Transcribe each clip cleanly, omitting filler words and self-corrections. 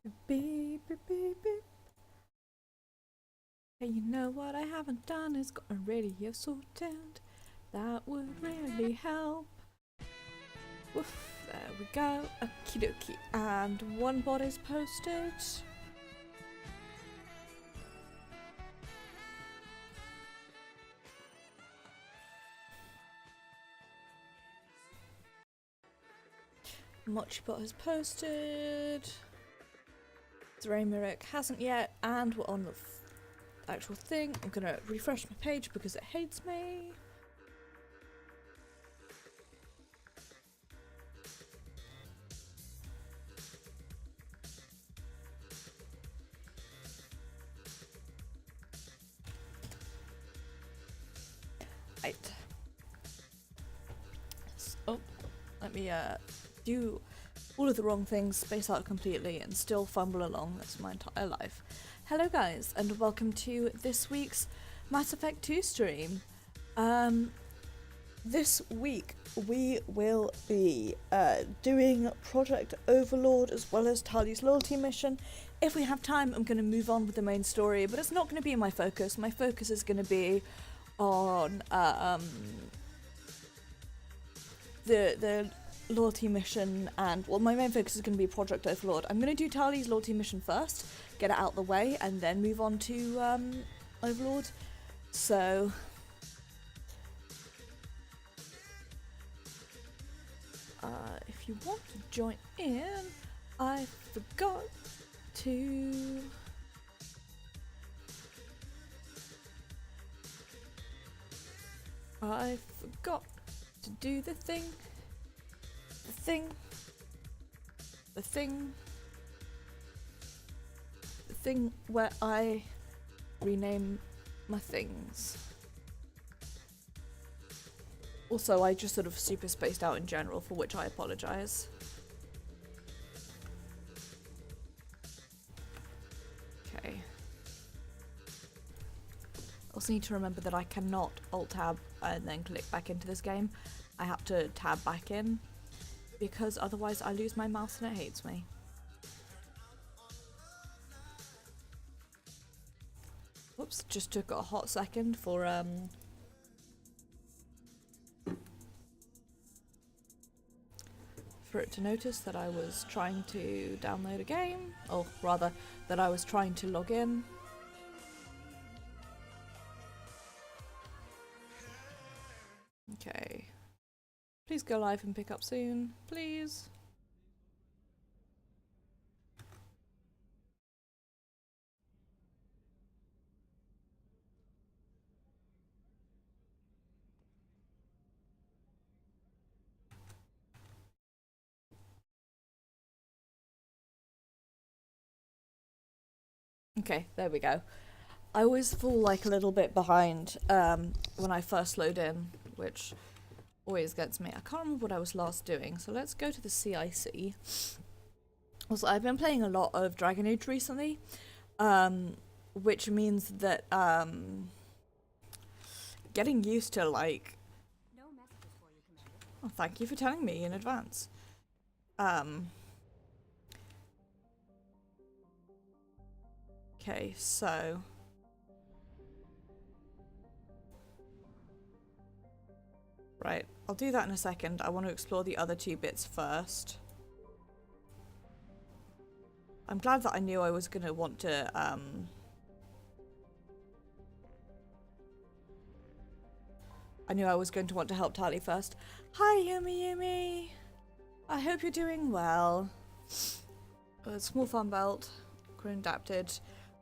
Beep, beep, beep, beep. Hey, you know what I haven't done is got a radio sorted. That would really help. Woof, there we go. Okie dokie. And one bot is posted. Mochi bot has posted. Zraymeric hasn't yet, and we're on the actual thing. I'm gonna refresh my page because it hates me. Right. Oh, let me do all of the wrong things, space out completely, and still fumble along. That's my entire life. Hello guys, and welcome to this week's Mass Effect 2 stream. This week we will be doing Project Overlord as well as Tali's loyalty mission. If we have time, I'm going to move on with the main story, but it's not going to be my focus. My focus is going to be on the loyalty mission, and well, my main focus is going to be Project Overlord. I'm going to do Tali's loyalty mission first, get it out the way, and then move on to Overlord. So if you want to join in, I forgot to do the thing where I rename my things. Also, I just sort of super spaced out in general, for which I apologise. Okay. I also need to remember that I cannot Alt-Tab and then click back into this game. I have to tab back in, because otherwise I lose my mouse and it hates me. Whoops, just took a hot second for it to notice that I was trying to download a game, or rather that I was trying to log in. Okay. Please go live and pick up soon, please. Okay, there we go. I always fall like a little bit behind when I first load in, which always gets me. I can't remember what I was last doing, so let's go to the CIC. Also, I've been playing a lot of Dragon Age recently, which means that getting used to like... No messages for you, Commander. Oh, thank you for telling me in advance. Okay, so... Right, I'll do that in a second. I want to explore the other two bits first. I'm glad that I knew I was going to want to, I knew I was going to want to help Tali first. Hi, Yumi! I hope you're doing well. Small farm belt, Krogan adapted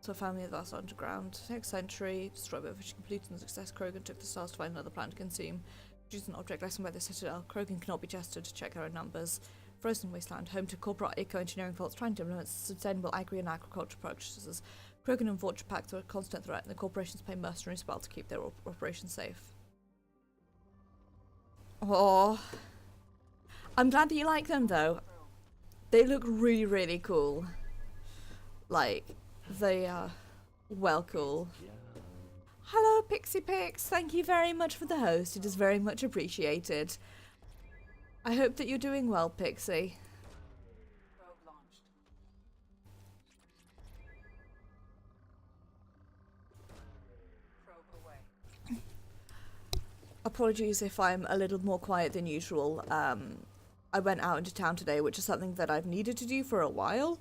to a family of us underground. Next century, destroyed by fishing pollutants and success, Krogan took the stars to find another planet to consume. Produced an object lesson by the Citadel. Krogan cannot be tested to check their own numbers. Frozen wasteland, home to corporate eco-engineering faults trying to implement sustainable agri and agriculture practices. Krogan and Vulture Pacts are a constant threat, and the corporations pay mercenaries well to keep their operations safe. Oh, I'm glad that you like them though. They look really, really cool. Like, they are well cool. Hello, Pixie Pix. Thank you very much for the host. It is very much appreciated. I hope that you're doing well, Pixie. apologies if I'm a little more quiet than usual. I went out into town today, which is something that I've needed to do for a while,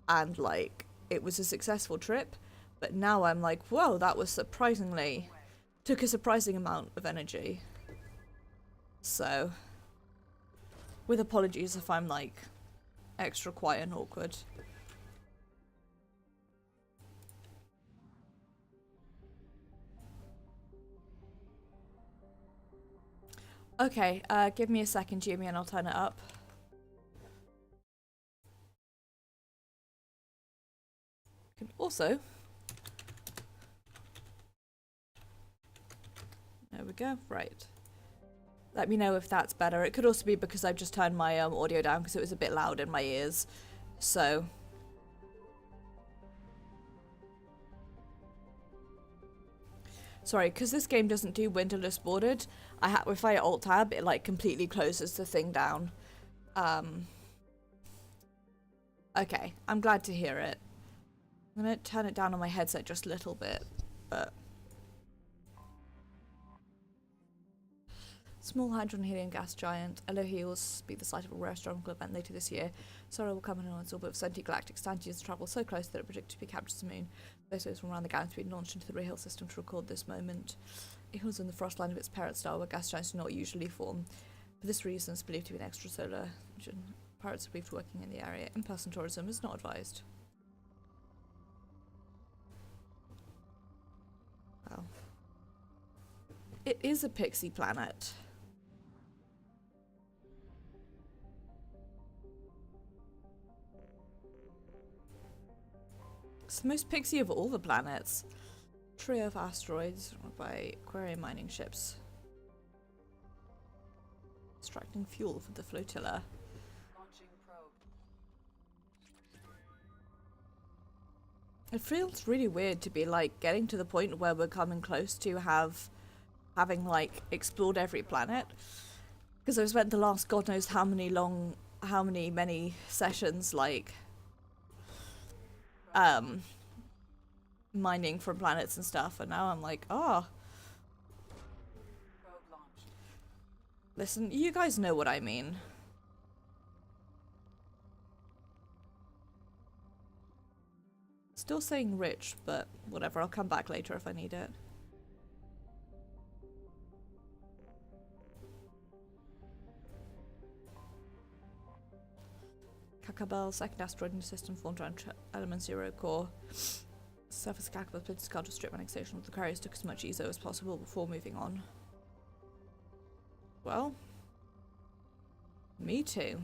and like it was a successful trip, but now I'm like, whoa, that was took a surprising amount of energy. So, with apologies if I'm like extra quiet and awkward. Okay, give me a second, Jimmy, and I'll turn it up. Also, there we go, right. Let me know if that's better. It could also be because I've just turned my audio down because it was a bit loud in my ears. So, sorry, because this game doesn't do windowless bordered, if I alt tab, it like completely closes the thing down. Okay, I'm glad to hear it. I'm gonna turn it down on my headset just a little bit, but... Small hydrogen helium gas giant. Elohi will be the site of a rare astronomical event later this year. Sora will come in on its orbit of 70 galactic standards to travel so close that it predicted to be captured to the moon. Those from around the galaxy being launched into the Rahil system to record this moment. It was in the frost line of its parent star where gas giants do not usually form. For this reason, it's believed to be an extrasolar region. Pirates are believed working in the area. In-person tourism is not advised. Well. It is a pixie planet. It's the most pixie of all the planets. Trio of asteroids by aquarium mining ships. Extracting fuel for the flotilla. Launching probe. It feels really weird to be like getting to the point where we're coming close to having like explored every planet. Because I've spent the last god knows how many sessions like mining from planets and stuff, and now I'm like, probe launched. Listen, you guys know what I mean. Still saying rich, but whatever, I'll come back later if I need it. Kakabel, second asteroid in the system formed around element 0 core. Surface of Kakabel split discard to strip annexation of the carriers took as much ESO as possible before moving on. Well, me too.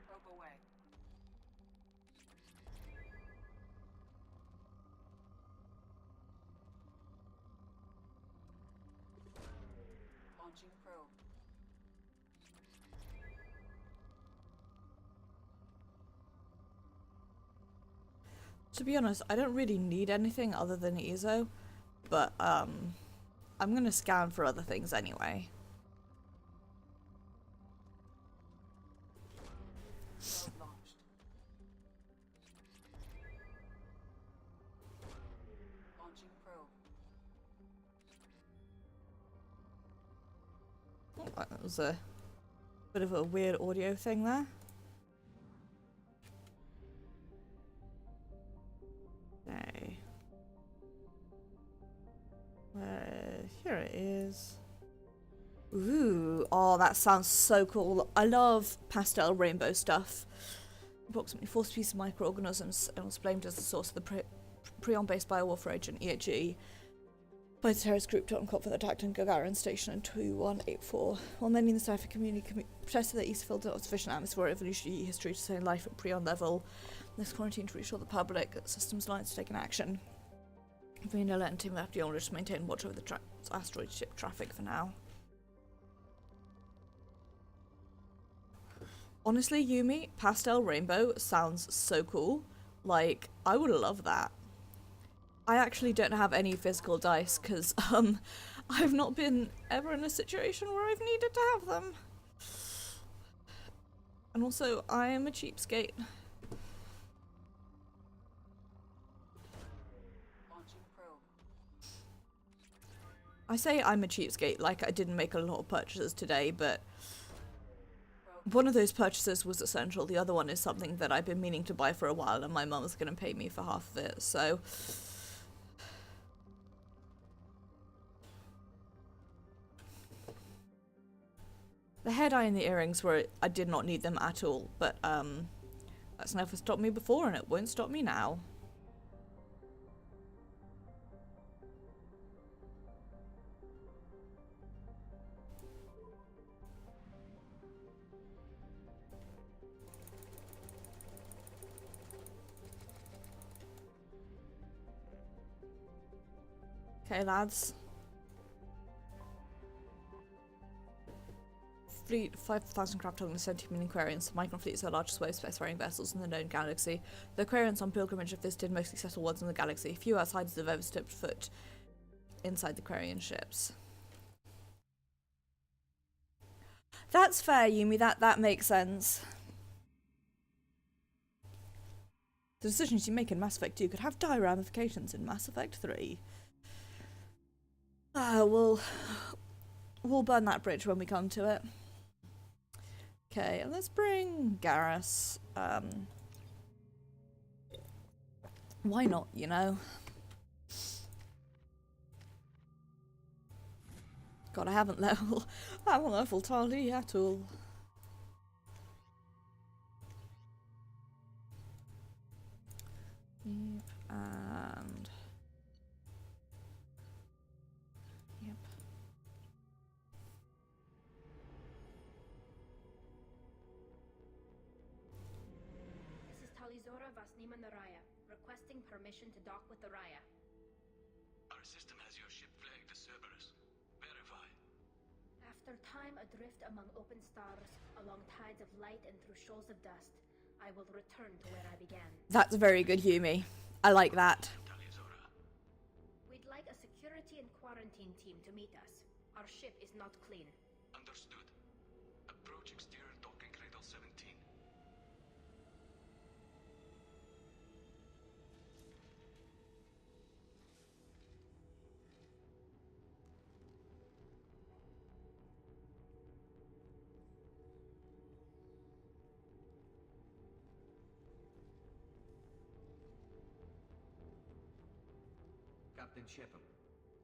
Probe away. Launching probe. To be honest, I don't really need anything other than ESO, but I'm gonna scan for other things anyway. Probe launched. Launching probe. Oh, that was a bit of a weird audio thing there. Okay. Here it is. Ooh, oh, that sounds so cool. I love pastel rainbow stuff. Approximately 40 species of microorganisms and was blamed as the source of the prion-based biowarfare agent EHE by the terrorist group Totenkopf that attacked in Gagarin Station in 2184. While many in the scientific community protested that East filled not sufficient atmosphere or evolutionary history to sustain life at prion level, this quarantine to reassure the public that systems alliance to take an action. Vanilla and Team left the orders to maintain watch over the asteroid ship traffic for now. Honestly, Yumi, pastel rainbow sounds so cool. Like, I would love that. I actually don't have any physical dice because I've not been ever in a situation where I've needed to have them. And also, I am a cheapskate. Launching probe. I say I'm a cheapskate, like I didn't make a lot of purchases today, but one of those purchases was essential. The other one is something that I've been meaning to buy for a while, and my mum's going to pay me for half of it, so... The hair dye and the earrings were... I did not need them at all, but, that's never stopped me before, and it won't stop me now. Okay, lads. Fleet 5,000 craft totaling 70 million Aquarians. The Micron fleet is the largest wave spacefaring vessels in the known galaxy. The Aquarians on pilgrimage have visited most successful ones in the galaxy. Few outsiders have ever stepped foot inside the Aquarian ships. That's fair, Yumi. That makes sense. The decisions you make in Mass Effect 2 could have dire ramifications in Mass Effect 3. We'll burn that bridge when we come to it. Okay, let's bring Garrus. Why not, you know? God, I haven't leveled Tali at all. Yep, and... Yep. This is Talizora Vasnima Naraya, requesting permission to dock with the Raya. Our system has your ship flagged as Cerberus. Verify. After time adrift among open stars, along tides of light and through shoals of dust, I will return to where I began. That's very good, Yumi. I like that. Talizora. We'd like a security and quarantine team to meet us. Our ship is not clean. Understood. Approach exterior docking cradle 17. Captain Shepard,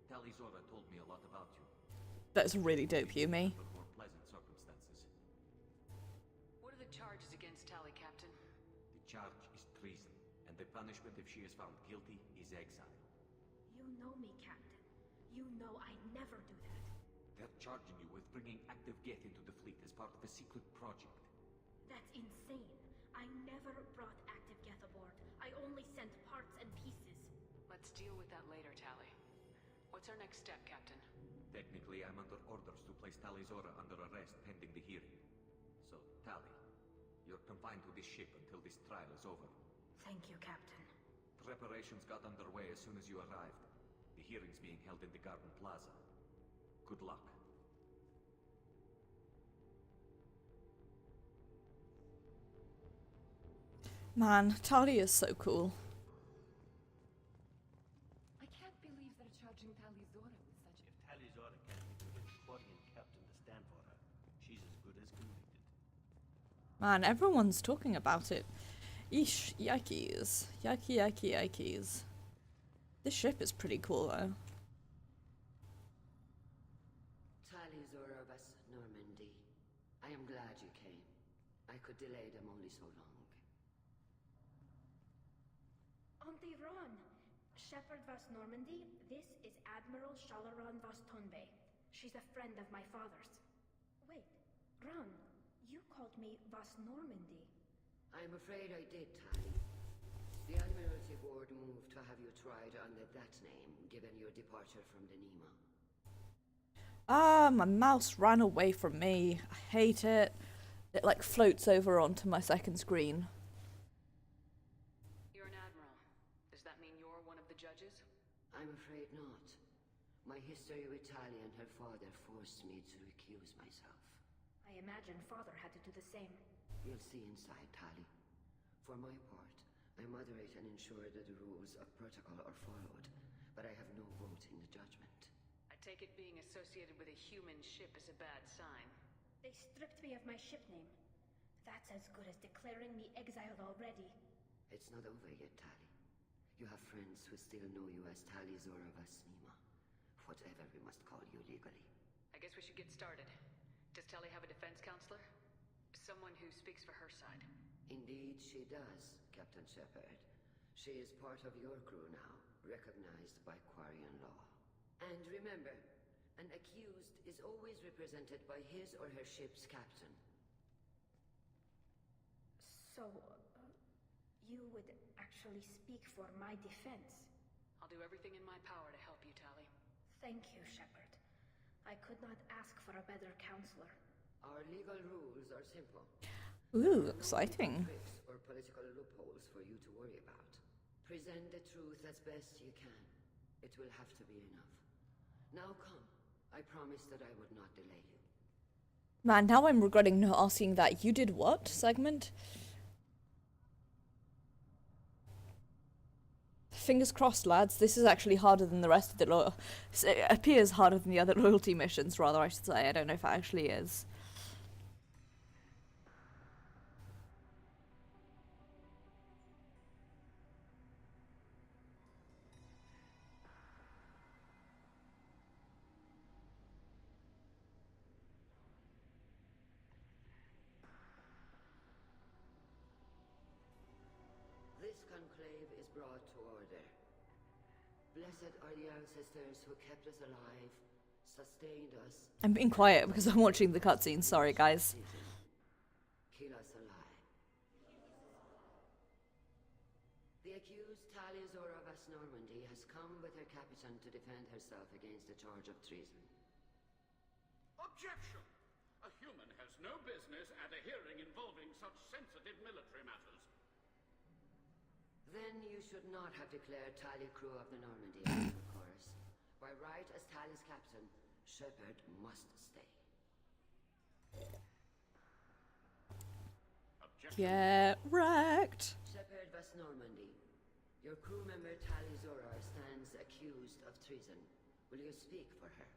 Talizora told me a lot about you. That's really dope, Yumi. Under more pleasant circumstances. What are the charges against Tali, Captain? The charge is treason, and the punishment if she is found guilty is exile. You know me, Captain. You know I never do that. They're charging you with bringing active Geth into the fleet as part of a secret project. That's insane. I never brought active Geth aboard. I only sent parts and pieces. Let's deal with that later, Tali. What's our next step, Captain? Technically, I'm under orders to place Talizora under arrest pending the hearing. So, Tali, you're confined to this ship until this trial is over. Thank you, Captain. Preparations got underway as soon as you arrived. The hearing's being held in the Garden Plaza. Good luck. Man, Tali is so cool. I can't believe they're charging Talizora with such... If Talizora can't even get the Quarian captain to stand for her, she's as good as convicted. Man, everyone's talking about it. Eesh, yikes. Yikes. This ship is pretty cool, though. Talizora Vas Normandy. I am glad you came. I could delay them only so long. Auntie Ron! Shepherd Vas Normandy, this is Admiral Shalaran Vas Tonbe. She's a friend of my father's. Wait, Ron, you called me Vas Normandy. I'm afraid I did, Tali. The Admiralty Board moved to have you tried under that name, given your departure from the Nima. Ah, my mouse ran away from me. I hate it. It like floats over onto my second screen. You're an admiral. Does that mean you're one of the judges? I'm afraid not. My history with Tali and her father forced me to recuse myself. I imagine father had to do the same. You'll see inside, Tali. For my part, I moderate and ensure that the rules of protocol are followed, but I have no vote in the judgment. A take it being associated with a human ship is a bad sign. They stripped me of my ship name. That's as good as declaring me exiled already. It's not over yet, Tali. You have friends who still know you as Tali Zora Vasnima. Whatever we must call you legally. I guess we should get started. Does Tali have a defense counselor? Someone who speaks for her side. Indeed, she does, Captain Shepard. She is part of your crew now, recognized by Quarian law. And remember, an accused is always represented by his or her ship's captain. So, you would actually speak for my defense? I'll do everything in my power to help you, Tali. Thank you, Shepard. I could not ask for a better counselor. Our legal rules are simple. Ooh, exciting. No tricks or political loopholes for you to worry about. Present the truth as best you can. It will have to be enough. Now come. I promised that I would not delay you. Man, now I'm regretting not asking that "you did what" segment. Fingers crossed, lads. This is actually harder than the rest of the it appears harder than the other loyalty missions, rather, I should say. I don't know if it actually is. This conclave is brought to order. Blessed are the ancestors who kept us alive, sustained us. I'm being quiet because I'm watching the cutscene. Sorry, guys. Kill us alive. The accused Tali Zora Vas Normandy has come with her captain to defend herself against a charge of treason. Objection! A human has no business at a hearing involving such sensitive military matters. Then you should not have declared Tali crew of the Normandy, of course. By right as Tali's captain, Shepard must stay. Objection! Get wrecked. Shepard Vas Normandy, your crew member Tali Zora stands accused of treason. Will you speak for her?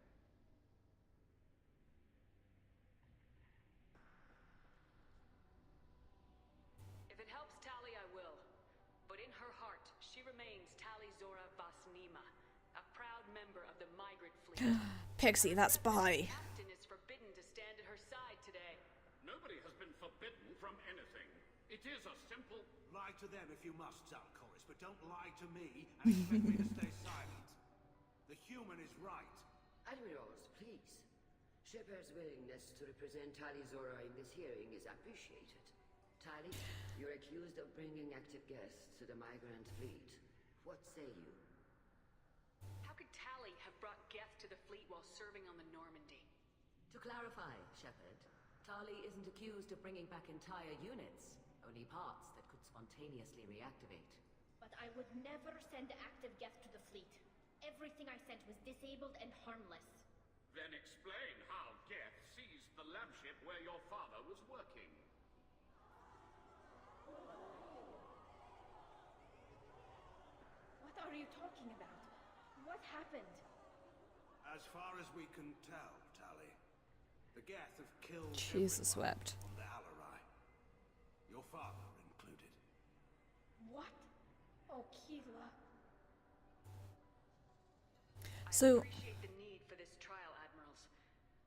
If it helps Tali, I will. But in her heart, she remains Tali Zora Vasnima, a proud member of the migrant fleet. Pixie, that's The bye. captain is forbidden to stand at her side today. Nobody has been forbidden from anything. It is a simple... Lie to them if you must, Zalcoris, but don't lie to me and expect me to stay silent. The human is right. Admirals, please. Shepard's willingness to represent Tali Zora in this hearing is appreciated. Tali, you're accused of bringing active guests to the migrant fleet. What say you? How could Tali have brought Geth to the fleet while serving on the Normandy? To clarify, Shepard, Tali isn't accused of bringing back entire units, only parts that could spontaneously reactivate. But I would never send active Geth to the fleet. Everything I sent was disabled and harmless. Then explain how Geth seized the lab ship where your father was working. What are you talking about? What happened? As far as we can tell, Tali, the Geth have killed Jesus everyone wept. on the Alarai. Your father included. What? Oh, Kila. So, I appreciate the need for this trial, Admirals.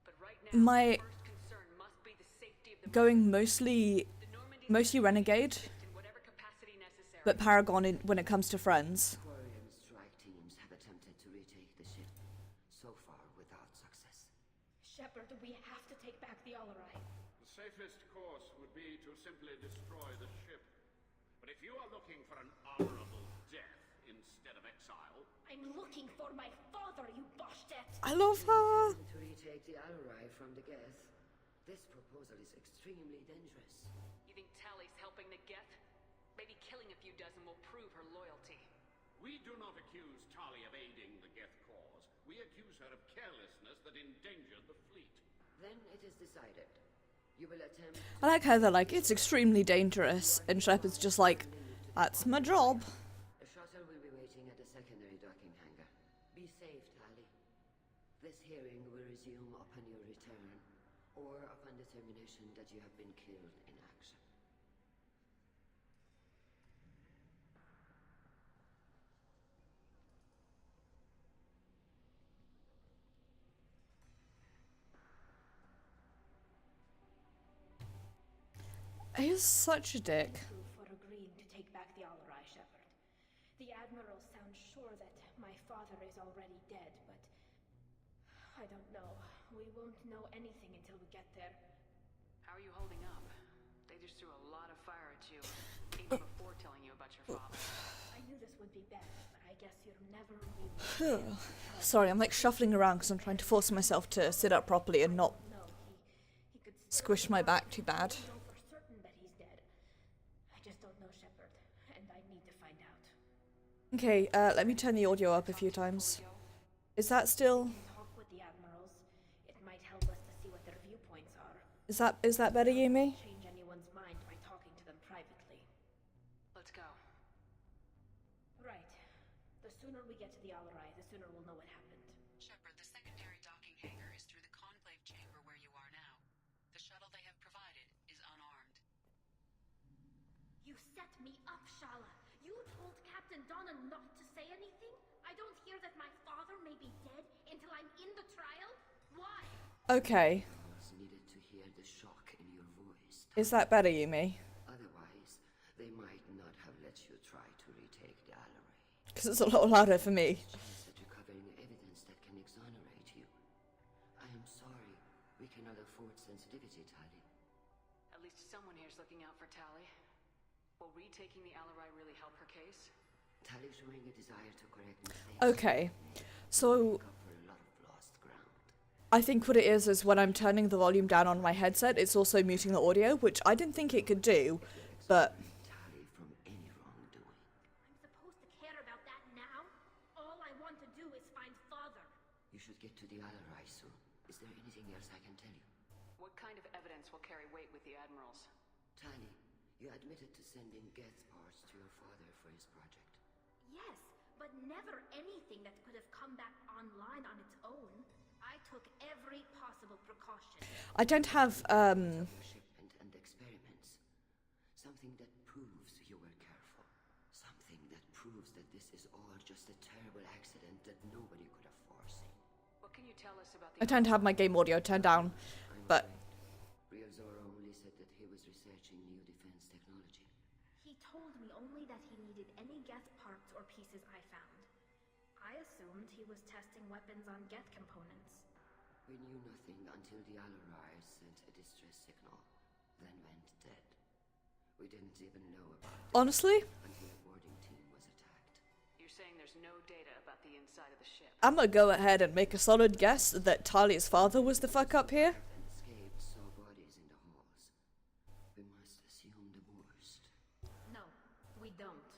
But right now, my first concern must be the safety of the going mostly renegade, in whatever capacity necessary. but Paragon when it comes to friends. Quarian strike teams have attempted to retake the ship, so far without success. Shepard, we have to take back the Alarai. The safest course would be to simply destroy the ship. But if you are looking for an honorable death instead of exile... I'm looking for my father, you Boshtet! I love her. To retake the Alarai from the Geth, this proposal is extremely dangerous. You think Tali's helping the Geth? Maybe killing a few dozen will prove her loyalty. We do not accuse Tali of aiding the Geth cause. We accuse her of carelessness that endangered the fleet. Then it is decided. You will attempt... I like how they're like, it's extremely dangerous, and Shepard's just like, that's my job. The shuttle will be waiting at the secondary docking hangar. Be safe, Tali. This killed in action. He's such a dick. Thank you for agreeing to take back the Alarai, Shepard. The Admiral sounds sure that my father is already dead, but I don't know. We won't know anything until we get there. How are you holding up? They just threw a lot of fire at you, even before telling you about your father. I knew this would be bad, but I guess you're never really... Sorry, I'm like shuffling around because I'm trying to force myself to sit up properly and not No, he could squish my back too bad. know for certain that he's dead. I just don't know, Shepard, and I need to find out. Okay, let me turn the audio up a few times. Is that still... Talk with the Admirals. It might help us to see what their viewpoints are. Is that better, Yumi? Change anyone's mind by talking to them privately. Let's go. Right. The sooner we get to the Alarai, the sooner we'll know what happened. Shepard, the secondary docking hangar is through the conclave chamber where you are now. The shuttle they have provided is unarmed. You set me up, Shala. You told Captain Donna not to say anything? I don't hear that my father may be dead until I'm in the trial? Why? Okay. Admirals needed to hear the shock in your voice. Is that better, Yumi? Otherwise, they might not have let you try to retake the Alarai. Because it's a lot louder for me. Chance at recovering evidence that can exonerate you. I am sorry. We cannot afford sensitivity, Tali. At least someone here's looking out for Tali. Will retaking the Alarai really help her case? Tali showing a desire to correct mistakes. Okay. So, Cover a lot of lost ground. I think what it is when I'm turning the volume down on my headset, it's also muting the audio, which I didn't think it could do, but... Tali from any wrongdoing. I'm supposed to care about that now? All I want to do is find father. You should get to the Alarai soon. Is there anything else I can tell you? What kind of evidence will carry weight with the Admirals? Tali, you admitted to sending Geth parts to your father for his project. Yes, but never anything that could have come back online on its own. I took every possible precaution. I don't have, Your shipment and experiments. Something that proves you were careful. Something that proves that this is all just a terrible accident that nobody could have foreseen. What can you tell us about the... I tend to have my game audio turned down, but... Real Zoro only said that he was researching new defense technology. He told me only that he needed any Geth parts or pieces I found. I assumed he was testing weapons on Geth components. We knew nothing until the Alarai sent a distress signal, then went dead. We didn't even know about it Honestly, until a boarding team was attacked. You're saying there's no data about the inside of the ship? I'm gonna go ahead and make a solid guess that Tali's father was the fuck up here. And escaped saw bodies in the halls. We must assume the worst. No, we don't.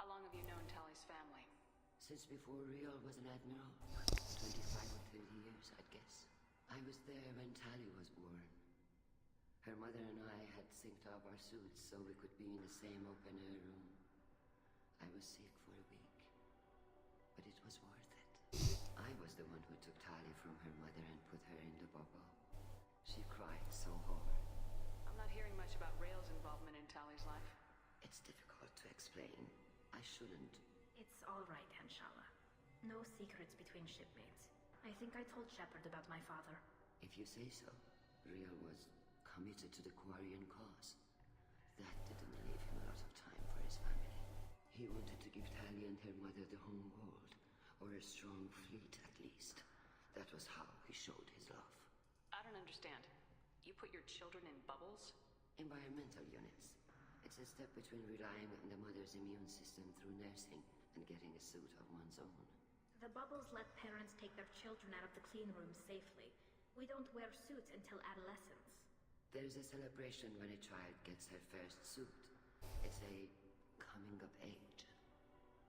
How long have you known Tali's family? Since before Riol was an admiral, 25 or 30 years, I'd guess. I was there when Tali was born. Her mother and I had synced up our suits so we could be in the same open-air room. I was sick for a week, but it was worth it. I was the one who took Tali from her mother and put her in the bubble. She cried so hard. I'm not hearing much about Rail's involvement in Tali's life. It's difficult to explain. I shouldn't. It's all right, Hanshala. No secrets between shipmates. I think I told Shepard about my father. If you say so. Riol was committed to the Quarian cause. That didn't leave him a lot of time for his family. He wanted to give Tali and her mother the home world, or a strong fleet at least. That was how he showed his love. I don't understand. You put your children in bubbles? Environmental units. It's a step between relying on the mother's immune system through nursing and getting a suit of one's own. The bubbles let parents take their children out of the clean rooms safely. We don't wear suits until adolescence. There's a celebration when a child gets her first suit. It's a coming of age.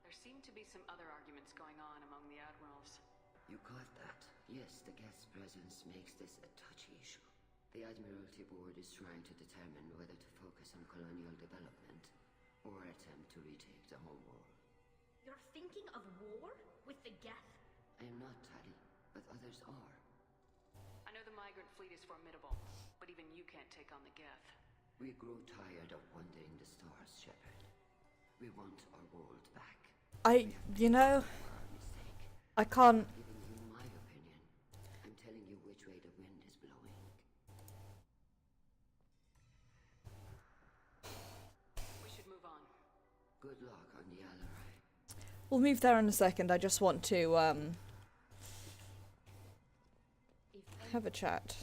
There seem to be some other arguments going on among the Admirals. You caught that? Yes, the guest presence makes this a touchy issue. The Admiralty Board is trying to determine whether to focus on colonial development or attempt to retake the home world. You're thinking of war? With the Geth? I am not, Tali, but others are. I know the migrant fleet is formidable, but But even you can't take on the Geth. We grow tired of wandering the stars, Shepard. We want our world back. You know, I can't. I'm giving you my opinion. I'm telling you which way the wind is blowing. We should move on. Good luck on the Alarai. We'll move there in a second. I just want to have a chat.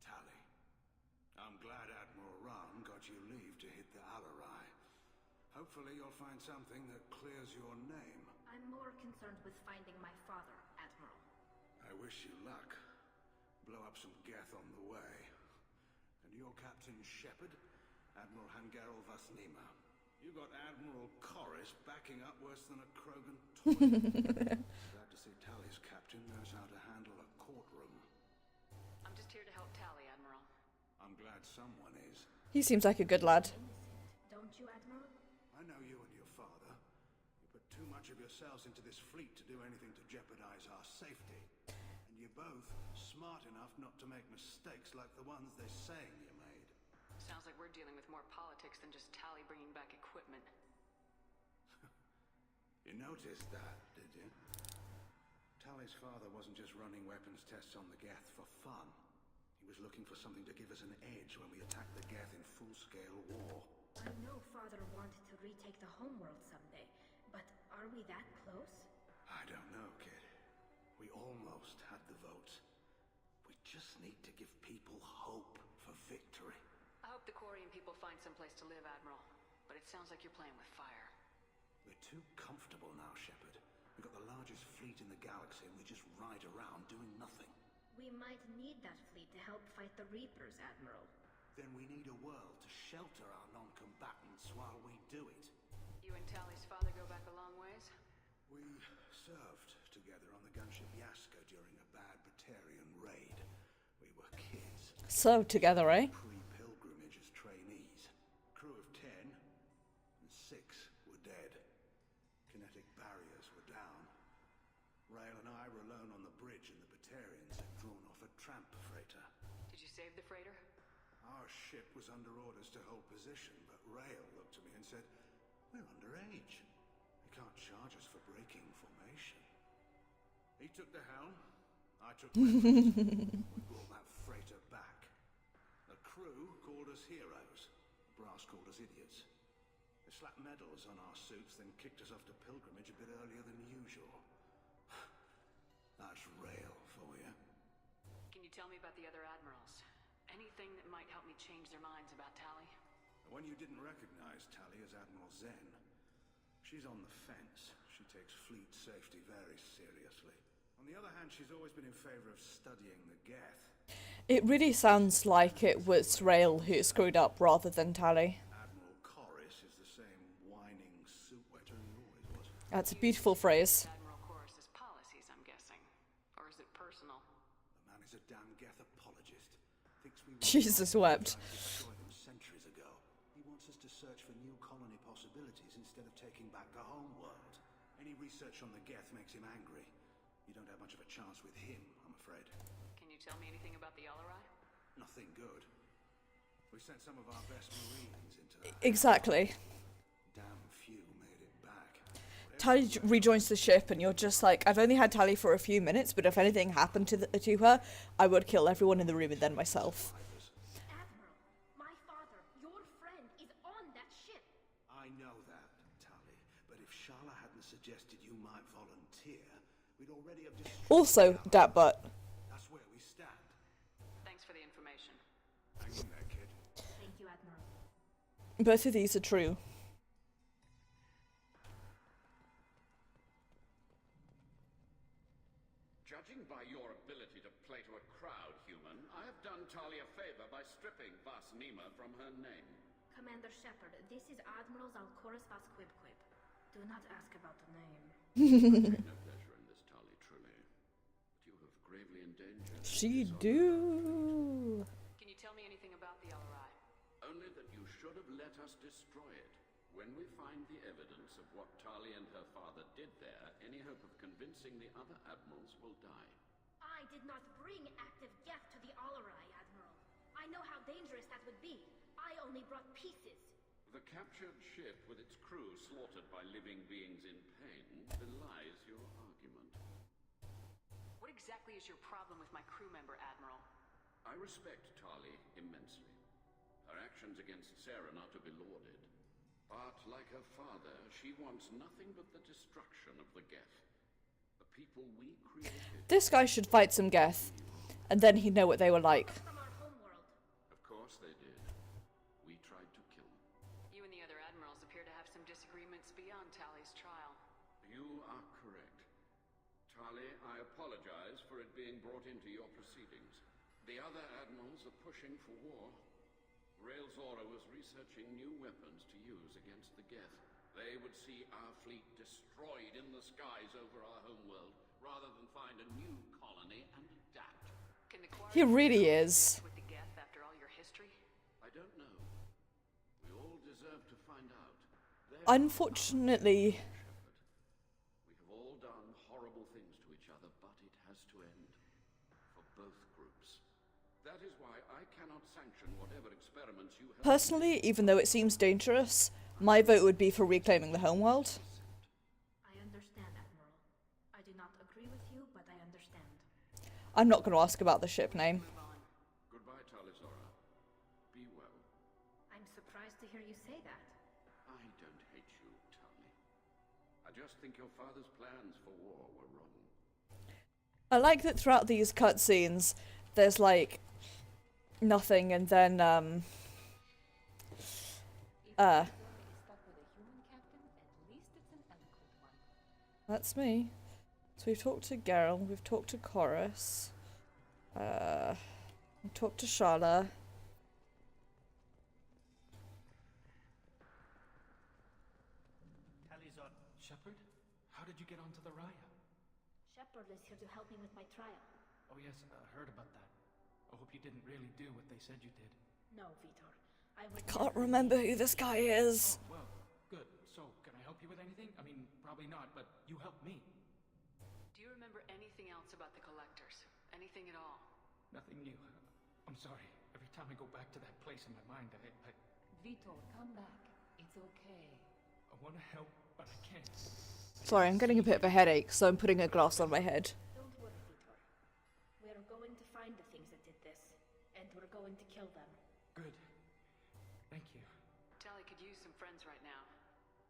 Tali, I'm glad Admiral Ran got you leave to hit the Alarai. Hopefully you'll find something that clears your name. I'm more concerned with finding my father, Admiral. I wish you luck. Blow up some Geth on the way. And your Captain Shepard, Admiral Hangarel Vasnima. You got Admiral Corris backing up worse than a Krogan toy. Glad to see Tali's captain knows how to handle a courtroom. I'm just here to help Tali, Admiral. I'm glad someone is. He seems like a good lad. Don't you, Admiral? I know you and your father. You put too much of yourselves into this fleet to do anything to jeopardize our safety. And you're both smart enough not to make mistakes like the ones they're saying you made. Sounds like we're dealing with more politics than just Tali bringing back equipment. You noticed that, did you? Tali's father wasn't just running weapons tests on the Geth for fun. He was looking for something to give us an edge when we attack the Geth in full-scale war. I know Father wanted to retake the homeworld someday, but are we that close? I don't know, kid. We almost had the votes. We just need to give people hope for victory. I hope the Quarian people find some place to live, Admiral. But it sounds like you're playing with fire. We're too comfortable now, Shepard. We've got the largest fleet in the galaxy and we just ride around doing nothing. We might need that fleet to help fight the Reapers, Admiral. Then we need a world to shelter our non-combatants while we do it. You and Tali's father go back a long ways? We served together on the gunship Yaska during a bad Batarian raid. We were kids. So together, eh? Pre-pilgrimage as trainees. Crew of 10, and 6 were dead. Kinetic barriers were down. Rail and I were alone on the bridge and the Batarians had drawn off a tramp freighter. Did you save the freighter? Our ship was under orders to hold position, but Rail looked at me and said, "We're underage. You can't charge us for breaking formation." He took the helm, I took weapons. We brought that freighter back. The crew called us heroes. Brass called us idiots. They slapped medals on our suits, then kicked us off to pilgrimage a bit earlier than usual. That's Rail for you. Can you tell me about the other admirals? Anything that might help me change their minds about Tali? The one you didn't recognize, Tali, is Admiral Zen. She's on the fence. She takes fleet safety very seriously. On the other hand, she's always been in favor of studying the Geth. It really sounds like it was Rail who screwed up rather than Tali. Admiral Corris is the same whining suit wetter he always was. That's a beautiful phrase. Admiral Corris's policies, I'm guessing. Or is it personal? The man is a damn Geth apologist. Thinks we Jesus wept. destroyed them centuries ago. He wants us to search for new colony possibilities instead of taking back the home world. Any research on the Geth makes him angry. You don't have much of a chance with him, I'm afraid. Can you tell me anything about the Alarai? Nothing good. We sent some of our best Marines into that. Exactly. Damn few made it back. Tali rejoins the ship and you're just like, I've only had Tali for a few minutes, but if anything happened to her, I would kill everyone in the room and then myself. Admiral, my father, your friend, is on that ship. I know that, Tali, but if Shala hadn't suggested you might volunteer, we'd already have destroyed Also, dat butt. That's where we stand. Thanks for the information. Hang in there, kid. Thank you, Admiral. Both of these are true. Judging by your ability to play to a crowd, human, I have done Tali a favor by stripping Vasnima from her name. Commander Shepard, this is Admiral Zalcoris Vasquibquib. Do not ask about the name. No pleasure in this, Tali, truly. But you have gravely endangered... She do. Can you tell me anything about the Alarai? Only that you should have let us destroy it. When we find the evidence of what Tali and her father did there, any hope of convincing the other admirals will die. I did not bring active Geth to the Alarai, Admiral. I I know how dangerous that would be. I only brought pieces. The captured ship with its crew slaughtered by living beings in pain belies your argument. What exactly is your problem with my crew member, Admiral? I respect Tali immensely. Her actions against Saren are to be lauded. But like her father, she wants nothing but the destruction of the Geth. The people we created. This guy should fight some Geth, and then he'd know what they were like. From our homeworld. Of course they did. We tried to kill them. You and the other admirals appear to have some disagreements beyond Tali's trial. You are correct. Tali, I apologize for it being brought into your proceedings. The other admirals are pushing for war. Rael Zora was researching new weapons to use against the Geth. They would see our fleet destroyed in the skies over our homeworld, rather than find a new colony and adapt. Can the He really is. with the Geth after all your history? I don't know. We all deserve to find out. Unfortunately, We have all done horrible things to each other, but it has to end. For both groups. That is why I cannot sanction whatever experiments you have. personally, even though it seems dangerous, my vote would be for reclaiming the homeworld. I understand, Admiral. I do not agree with you, but I understand. I'm not going to ask about the ship name. Move on. Goodbye, Tali Zora. Be well. I'm surprised to hear you say that. I don't hate you, Tali. I just think your father's plans for war were wrong. I like that throughout these cutscenes, there's like nothing, and then If Zora is stuck with a human captain, at least it's an eloquent one. that's me. So we've talked to Geralt, we've talked to Chorus, we've talked to Shala. Talizot, Shepard? How did you get onto the Raya? Shepard is here to help me with my trial. Oh yes, I heard about that. I hope you didn't really do what they said you did. No, Vitor. I would Can't never- remember who this guy is. Oh, well, good. So, can I help you with anything? I mean, probably not, but you helped me. Do you remember anything else about the Collectors? Anything at all? Nothing new. I'm sorry. Every time I go back to that place in my mind, I Vitor, come back. It's okay. want to help, but I can't. Sorry, I'm getting a bit of a headache, so I'm putting a glass on my head. Don't worry, Vitor. We're going to find the things that did this, and we're going to kill them. Good. Thank you. Tali could use some friends right now.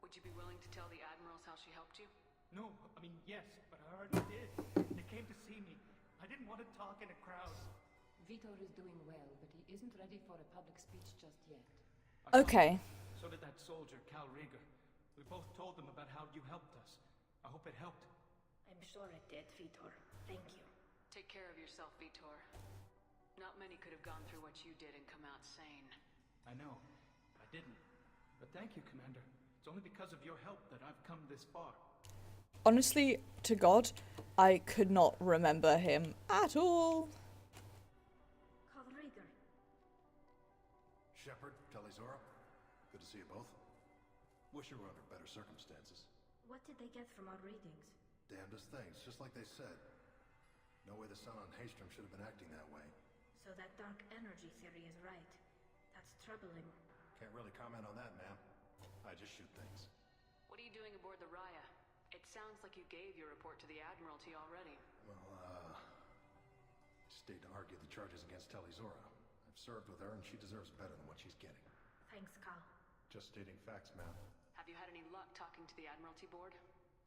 Would you be willing to tell the admirals how she helped you? No, I mean, yes, but I already did. They came to see me. I didn't want to talk in a crowd. Vitor is doing well, but he isn't ready for a public speech just yet. Okay. So did that soldier, Cal Rieger. We both told them about how you helped us. I hope it helped. I'm sure it did, Vitor. Thank you. Take care of yourself, Vitor. Not many could have gone through what you did and come out sane. I know. I didn't. But thank you, Commander. It's only because of your help that I've come this far. Honestly, to God, I could not remember him at all. Cal Rieger. Shepard, Talizora, good to see you both. Wish you were under better circumstances. What did they get from our readings? Damnedest things, just like they said. No way the sun on Haystrom should have been acting that way. So that dark energy theory is right. That's troubling. Can't really comment on that, ma'am. I just shoot things. What are you doing aboard the Raya? It sounds like you gave your report to the Admiralty already. Well, I stayed to argue the charges against Talizora. I've served with her, and she deserves better than what she's getting. Thanks, Cal. Just stating facts, ma'am. Have you had any luck talking to the Admiralty Board?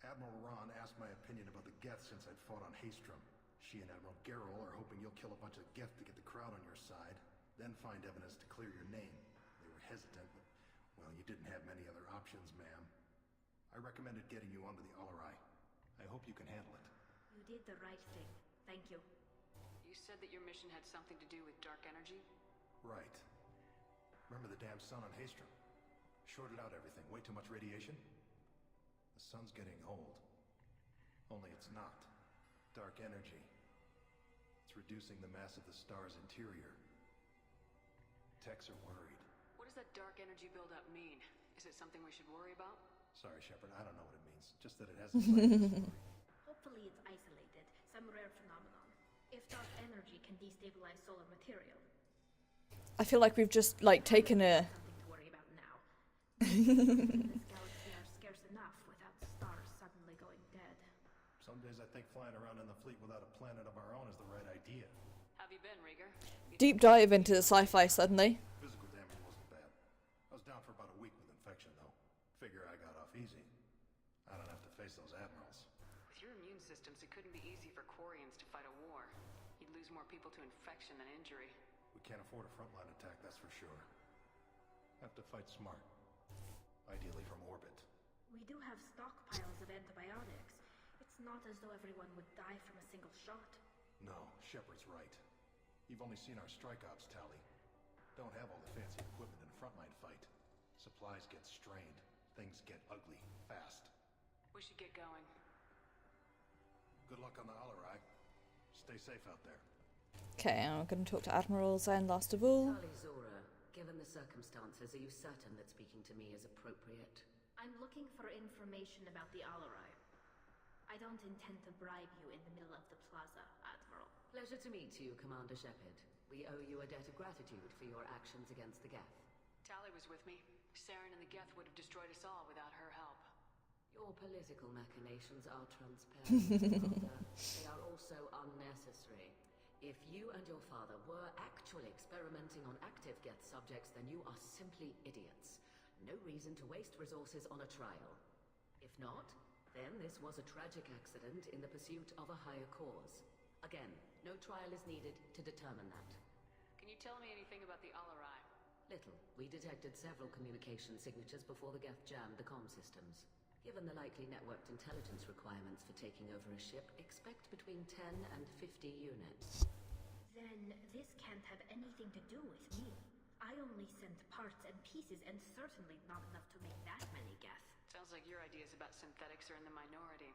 Admiral Ron asked my opinion about the Geth since I'd fought on Haystrom. She and Admiral Geralt are hoping you'll kill a bunch of Geth to get the crowd on your side, then find evidence to clear your name. They were hesitant, but, well, you didn't have many other options, ma'am. I recommended getting you onto the Alarai. I hope you can handle it. You did the right thing. Thank you. You said that your mission had something to do with dark energy? Right. Remember the damn sun on Haystrom? Shorted out everything. Way too much radiation? The sun's getting old. Only it's not. Dark energy. It's reducing the mass of the star's interior. Techs are worried. What does that dark energy buildup mean? Is it something we should worry about? Sorry, Shepard, I don't know what it means. Just that it has a story. Hopefully it's isolated, some rare phenomenon. If dark energy can destabilize solar material. I feel like we've just, like, taken a... Something to worry about now. In this galaxy are scarce enough without stars suddenly going dead. Some days I think flying around in the fleet without a planet of our own is the right idea. Have you been, Rieger? Deep dive into the sci-fi suddenly. Physical damage wasn't bad. I was down for about a week with infection, though. Figure I got off easy. I don't have to face those admirals. With your immune systems, it couldn't be easy for Quarians to fight a war. You'd lose more people to infection than injury. We can't afford a frontline attack, that's for sure. Have to fight smart. Ideally from orbit. We do have stockpiles of antibiotics. It's not as though everyone would die from a single shot. No, Shepard's right. You've only seen our strike ops, Tali. Don't have all the fancy equipment in a frontline fight. Supplies get strained. Things get ugly, fast. We should get going. Good luck on the Alarai. Stay safe out there. Okay, I'm going to talk to admirals, and last of all... Tali Zora, given the circumstances, are you certain that speaking to me is appropriate? I'm looking for information about the Alarai. I don't intend to bribe you in the middle of the plaza, Admiral. Pleasure to meet you, Commander Shepard. We owe you a debt of gratitude for your actions against the Geth. Tali was with me. Saren and the Geth would have destroyed us all without her help. Your political machinations are transparent, Commander. They are also unnecessary. If you and your father were actually experimenting on active Geth subjects, then you are simply idiots. No reason to waste resources on a trial. If not, then this was a tragic accident in the pursuit of a higher cause. Again, no trial is needed to determine that. Can you tell me anything about the Alarai? Little. We detected several communication signatures before the Geth jammed the comm systems. Given the likely networked intelligence requirements for taking over a ship, expect between 10 and 50 units. Then this can't have anything to do with me. I only sent parts and pieces, and certainly not enough to make that many Geth. Sounds like your ideas about synthetics are in the minority.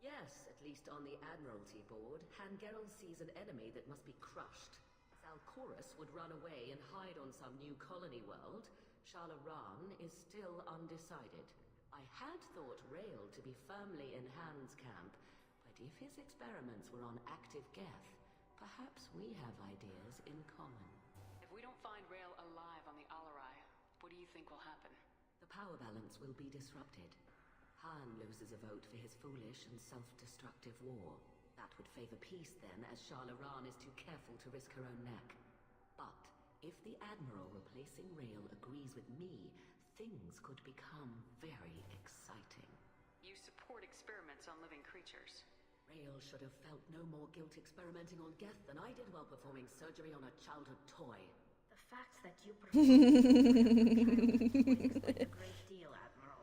Yes, at least on the Admiralty board, Hangerel sees an enemy that must be crushed. Zalcorus would run away and hide on some new colony world. Shalaran is still undecided. I had thought Rail to be firmly in Han's camp, but if his experiments were on active Geth, perhaps we have ideas in common. If we don't find Rail alive on the Alarai, what do you think will happen? The power balance will be disrupted. Han loses a vote for his foolish and self-destructive war. That would favor peace then, as Shalaran is too careful to risk her own neck. But if the Admiral replacing Rail agrees with me, things could become very exciting. You support experiments on living creatures. Rail should have felt no more guilt experimenting on Geth than I did while performing surgery on a childhood toy. The fact that you explain a great deal, Admiral.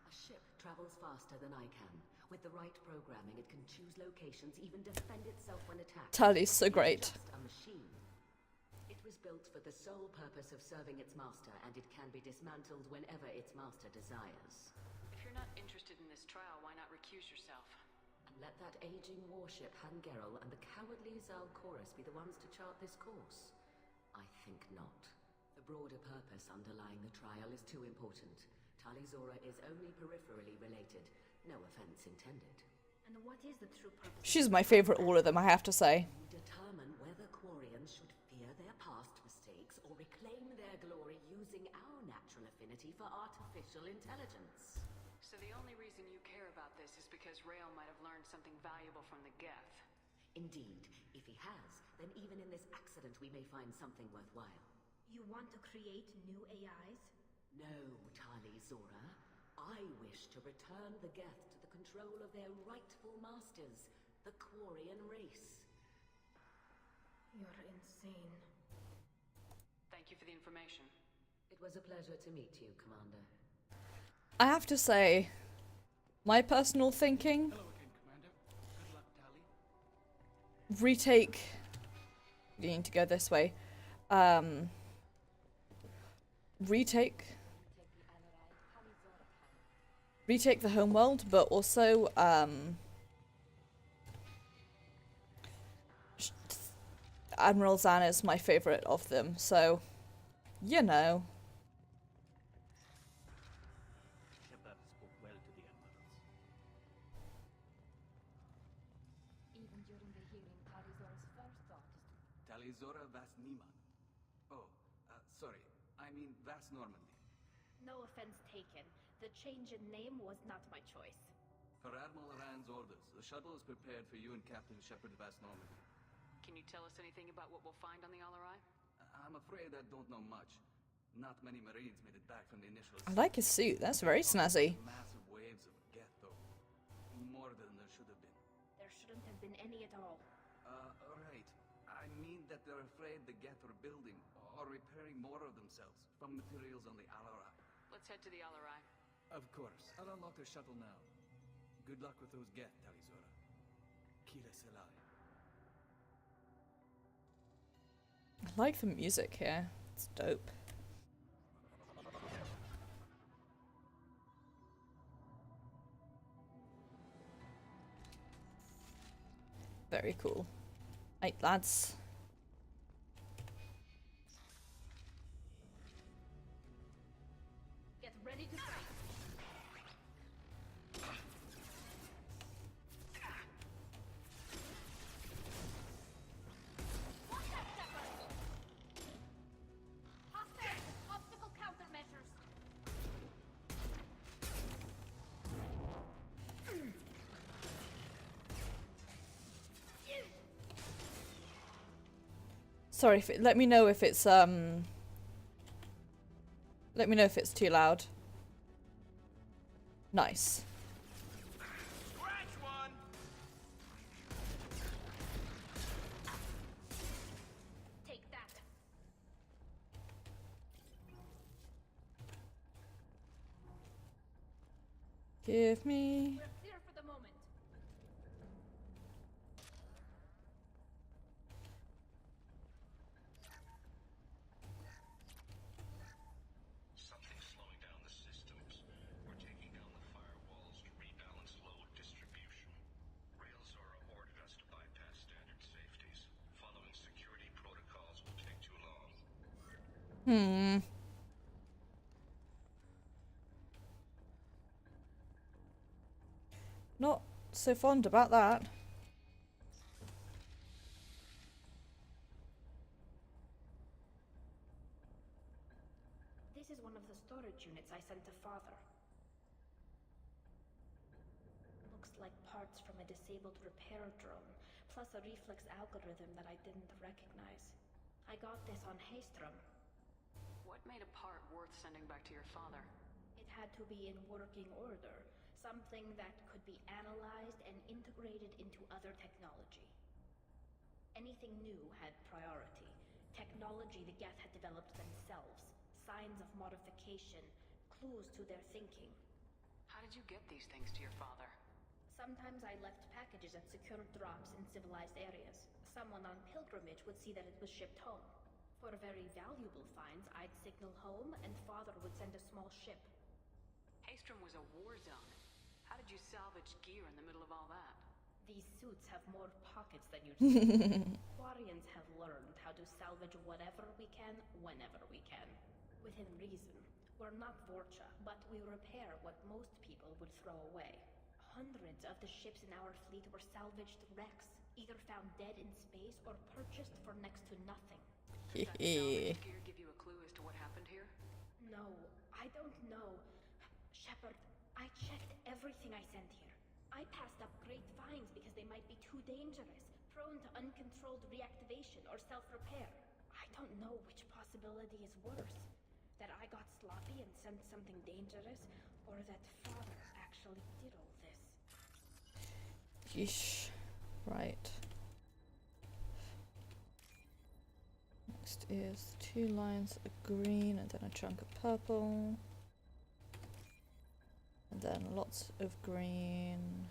A ship travels faster than I can. With the right programming, it can choose locations, even defend itself when attacked. Tali's so great. Just a machine. It was built for the sole purpose of serving its master, and it can be dismantled whenever its master desires. If you're not interested in this trial, why not recuse yourself? And let that aging warship Hangerel and the cowardly Zalcorus be the ones to chart this course? I think not. The broader purpose underlying the trial is too important. Tali Zora is only peripherally related. No offense intended. And what is the true purpose? She's my favorite all of them, I have to say. Determine whether Quarians should fear their past mistakes or reclaim their glory using our natural affinity for artificial intelligence. So the only reason you care about this is because Rail might have learned something valuable from the Geth. Indeed. If he has, then even in this accident we may find something worthwhile. You want to create new AIs? No, Tali Zora. I wish to return the Geth to the control of their rightful masters, the Quarian race. You're insane. Thank you for the information. It was a pleasure to meet you, Commander. I have to say, my personal thinking... Hello again, Commander. Good luck, Tali. Retake... You need to go this way. Retake the homeworld, but also, Admiral Zan is my favorite of them, so, you know. Shepard spoke well to the admirals. Even during the hearing, Tali Zora's first thought is to... Tali Zora Vasnima. Oh, Vast Normandy. No offense taken. The change in name was not my choice. Per Admiral Rand's orders, the shuttle is prepared for you and Captain Shepard Vast Normandy. Can you tell us anything about what we'll find on the Alarai? I'm afraid I don't know much. Not many Marines made it back from the initial... I like his suit. That's very snazzy. Massive waves of Geth, though. More than there should have been. There shouldn't have been any at all. Right. I mean that they're afraid the Geth are building or repairing more of themselves from materials on the Alarai. Let's head to the Alarai. Of course. I'll unlock the shuttle now. Good luck with those Geth, Talizora. Kira Selai. I like the music here. It's dope. Very cool. Right, lads. Get ready to fight. Obstacle countermeasures. Sorry, let me know if it's let me know if it's too loud. Nice. Scratch one. Take that. Give me. We're clear for the moment. Something's slowing down the systems. We're taking down the firewalls to rebalance load distribution. Railzora ordered us to bypass standard safeties. Following security protocols will take too long. Not so fond about that. This is one of the storage units I sent to Father. Looks like parts from a disabled repair drone, plus a reflex algorithm that I didn't recognize. I got this on Haystrom. What made a part worth sending back to your father? It had to be in working order, something that could be analyzed and integrated into other technology. Anything new had priority. Technology the Geth had developed themselves, signs of modification, clues to their thinking. How did you get these things to your father? Sometimes I left packages at secure drops in civilized areas. Someone on pilgrimage would see that it was shipped home. For very valuable finds, I'd signal home and Father would send a small ship. Haystrom was a war zone. How did you salvage gear in the middle of all that? These suits have more pockets than you'd think. Quarians have learned how to salvage whatever we can, whenever we can. Within reason. We're not Vorcha, but we repair what most people would throw away. Hundreds of the ships in our fleet were salvaged wrecks, either found dead in space or purchased for next to nothing. Does that salvage gear give you a clue as to what happened here? No, I don't know. Shepard, I checked everything I sent here. I passed up great finds because they might be too dangerous, prone to uncontrolled reactivation or self-repair. I don't know which possibility is worse. That I got sloppy and sent something dangerous, or that Father actually did all this. Yeesh. Right. Next is 2 lines of green and then a chunk of purple. And then lots of green.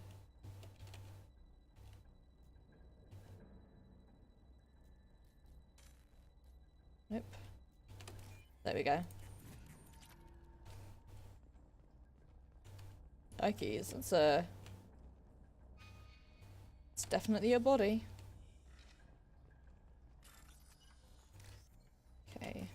Nope. There we go. Okay, it's definitely a body. Okay.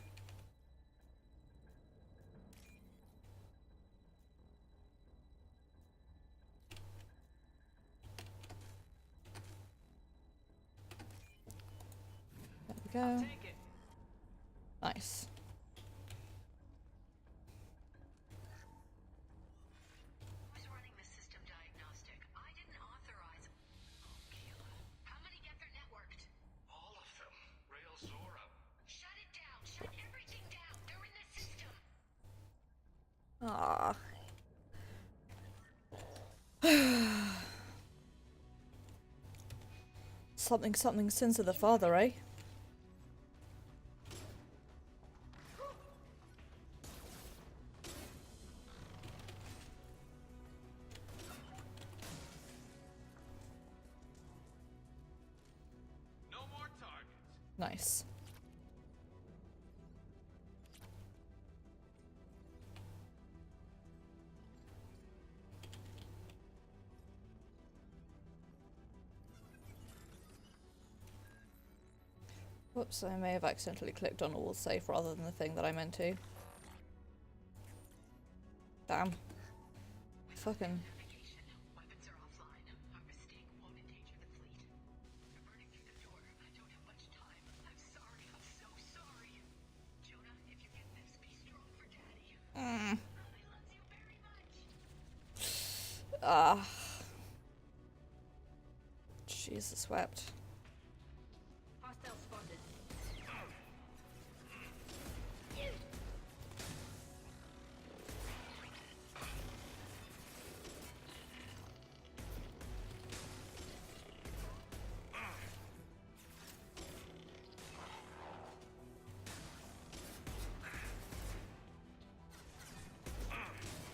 There we go. I'll take it. Nice. Ah. Something, something, sins of the father, eh? No more targets. Nice. Whoops, I may have accidentally clicked on all safe rather than the thing that I meant to. Damn. Fucking. Weapons are offline. Our mistake won't endanger the fleet. They're burning through the door. I don't have much time. I'm sorry. I'm so sorry. Jonah, if you get this, be strong for Daddy. I love you very much. Ah. Jesus wept. Hostile spotted.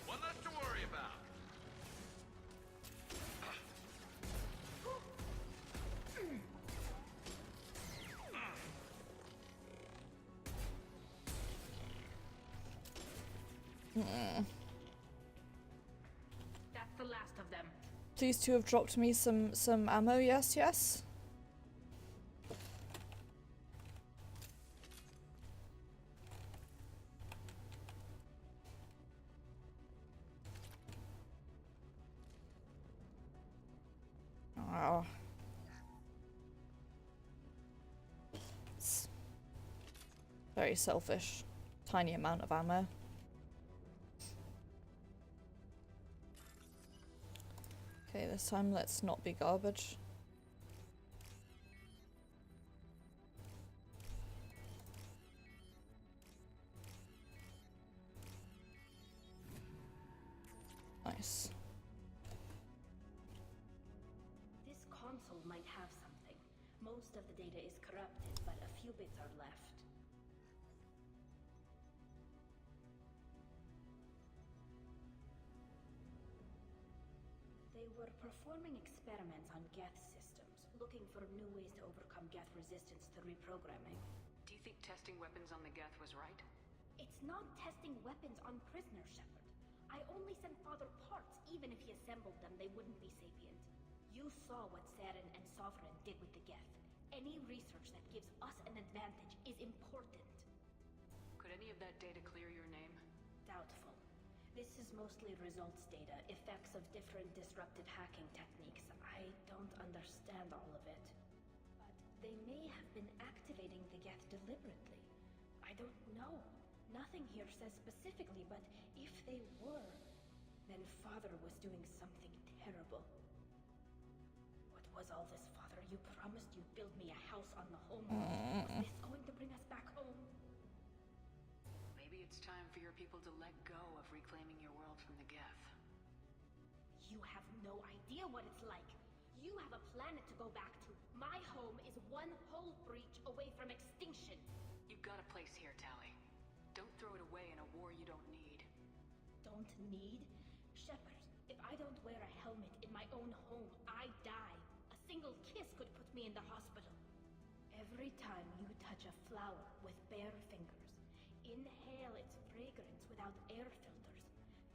One less to worry about. That's the last of them. Please to have dropped me some ammo, yes, yes. Oh. It's very selfish. Tiny amount of ammo. Okay, this time let's not be garbage. Nice. This console might have something. Most of the data is corrupted, but a few bits are left. They were performing experiments on Geth systems, looking for new ways to overcome Geth resistance to reprogramming. Do you think testing weapons on the Geth was right? It's not testing weapons on prisoners, Shepard. I only sent Father parts. Even if he assembled them, they wouldn't be sapient. You saw what Saren and Sovereign did with the Geth. Any research that gives us an advantage is important. Could any of that data clear your name? Doubtful. This is mostly results data, effects of different disruptive hacking techniques. I don't understand all of it. But they may have been activating the Geth deliberately. I don't know. Nothing here says specifically, but if they were, then Father was doing something terrible. What was all this, Father? You promised you'd build me a house on the homeworld. Was this going to bring us back home? Maybe it's time for your people to let go of reclaiming your world from the Geth. You have no idea what it's like. You have a planet to go back to. My home is one whole breach away from extinction. You've got a place here, Tali. Don't throw it away in a war you don't need. Don't need? Shepard, if I don't wear a helmet in my own home, I die. A single kiss could put me in the hospital. Every time you touch a flower with bare fingers, inhale its fragrance without air filters,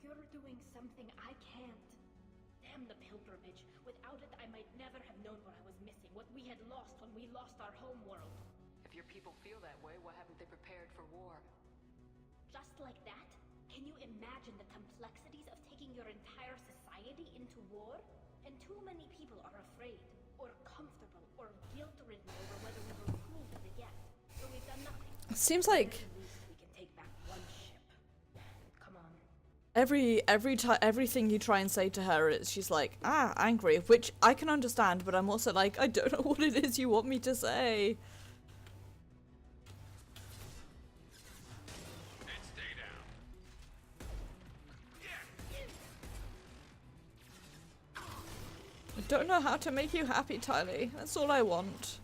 you're doing something I can't. Damn the pilgrimage. Without it, I might never have known what I was missing, what we had lost when we lost our home world. If your people feel that way, why haven't they prepared for war? Just like that? Can you imagine the complexities of taking your entire society into war? And too many people are afraid, or comfortable, or guilt-ridden over whether we were cruel to the Geth. So we've done nothing. Seems like At least we can take back one ship. Come on. everything you try and say to her, she's like, angry, which I can understand, but I'm also like, I don't know what it is you want me to say. And stay down. don't know how to make you happy, Tali. That's all I want.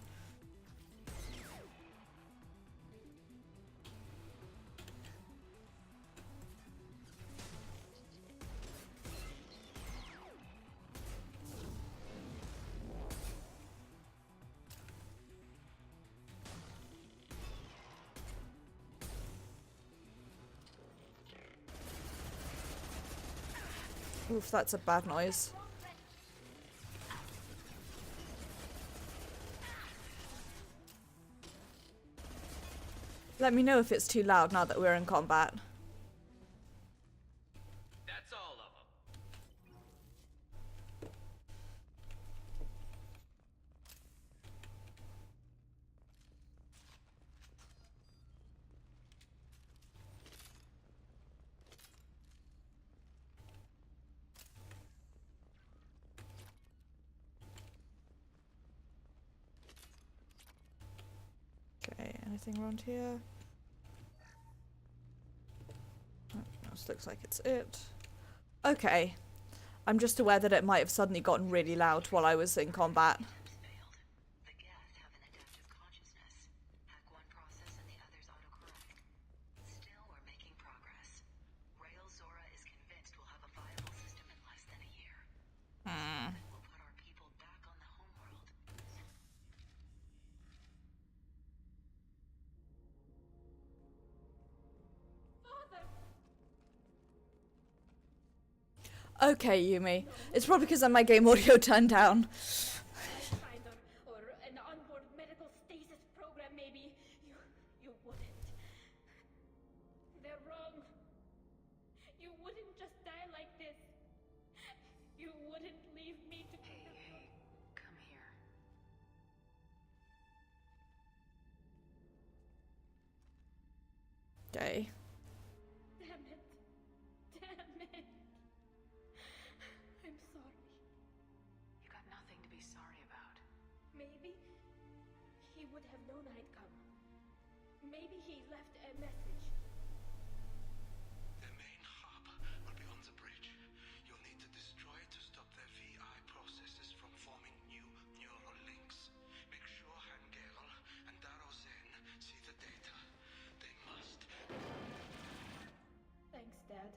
Oof, that's a bad noise. Let me know if it's too loud now that we're in combat. That's all of them. Okay, anything around here? Oh, this looks like it's it. Okay. I'm just aware that it might have suddenly gotten really loud while I was in combat. The Geth have an adaptive consciousness. Hack one process and the others autocorrect. Still, we're making progress. Rail Zora is convinced we'll have a viable system in less than a year. We'll put our people back on the homeworld. Okay, Yumi. It's probably because my game audio turned down. Or an onboard medical stasis program, maybe. You wouldn't. They're wrong. You wouldn't just die like this. You wouldn't leave me to... Hey, come here. Okay. Damn it. Damn it. I'm sorry. You got nothing to be sorry about. Maybe he would have known I'd come. Maybe he left a message. The main hub will be on the bridge. You'll need to destroy it to stop their VI processes from forming new neural links. Make sure Hangel and Darozen see the data. They must. Thanks, Dad.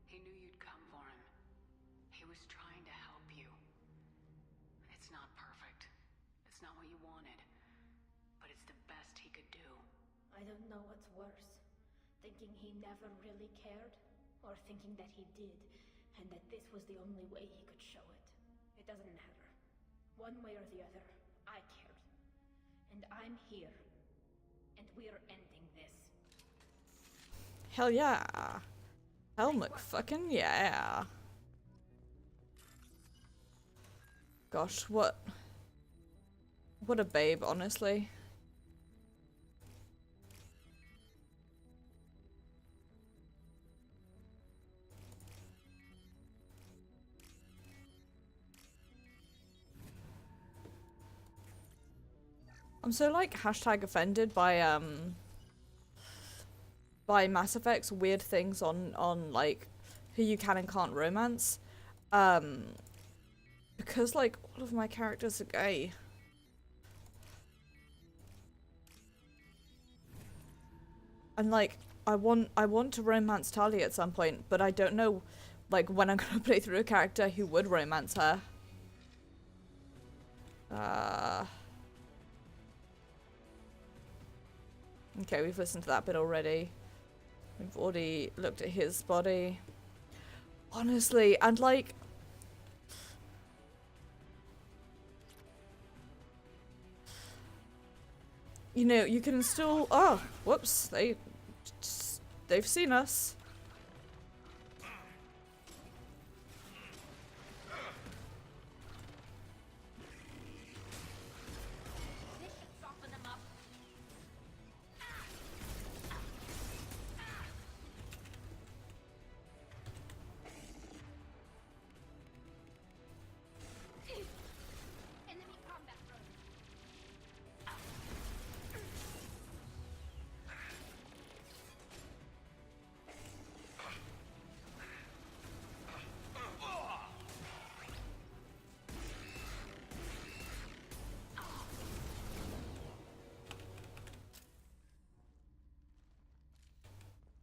He knew you'd come for him. He was trying to help you. It's not perfect. It's not what you wanted. But it's the best he could do. I don't know what's worse. Thinking he never really cared, or thinking that he did, and that this was the only way he could show it. It doesn't matter. One way or the other, I cared. And I'm here. And we're ending this. Hell yeah. Hell McFucking yeah. Gosh, what a babe, honestly. I'm so like hashtag offended by Mass Effect's weird things on like who you can and can't romance. Because like all of my characters are gay. And like I want to romance Tali at some point, but I don't know like when I'm gonna play through a character who would romance her. Okay, we've listened to that bit already. We've already looked at his body. Honestly, and like... You know, you can still... Oh, whoops. They've seen us.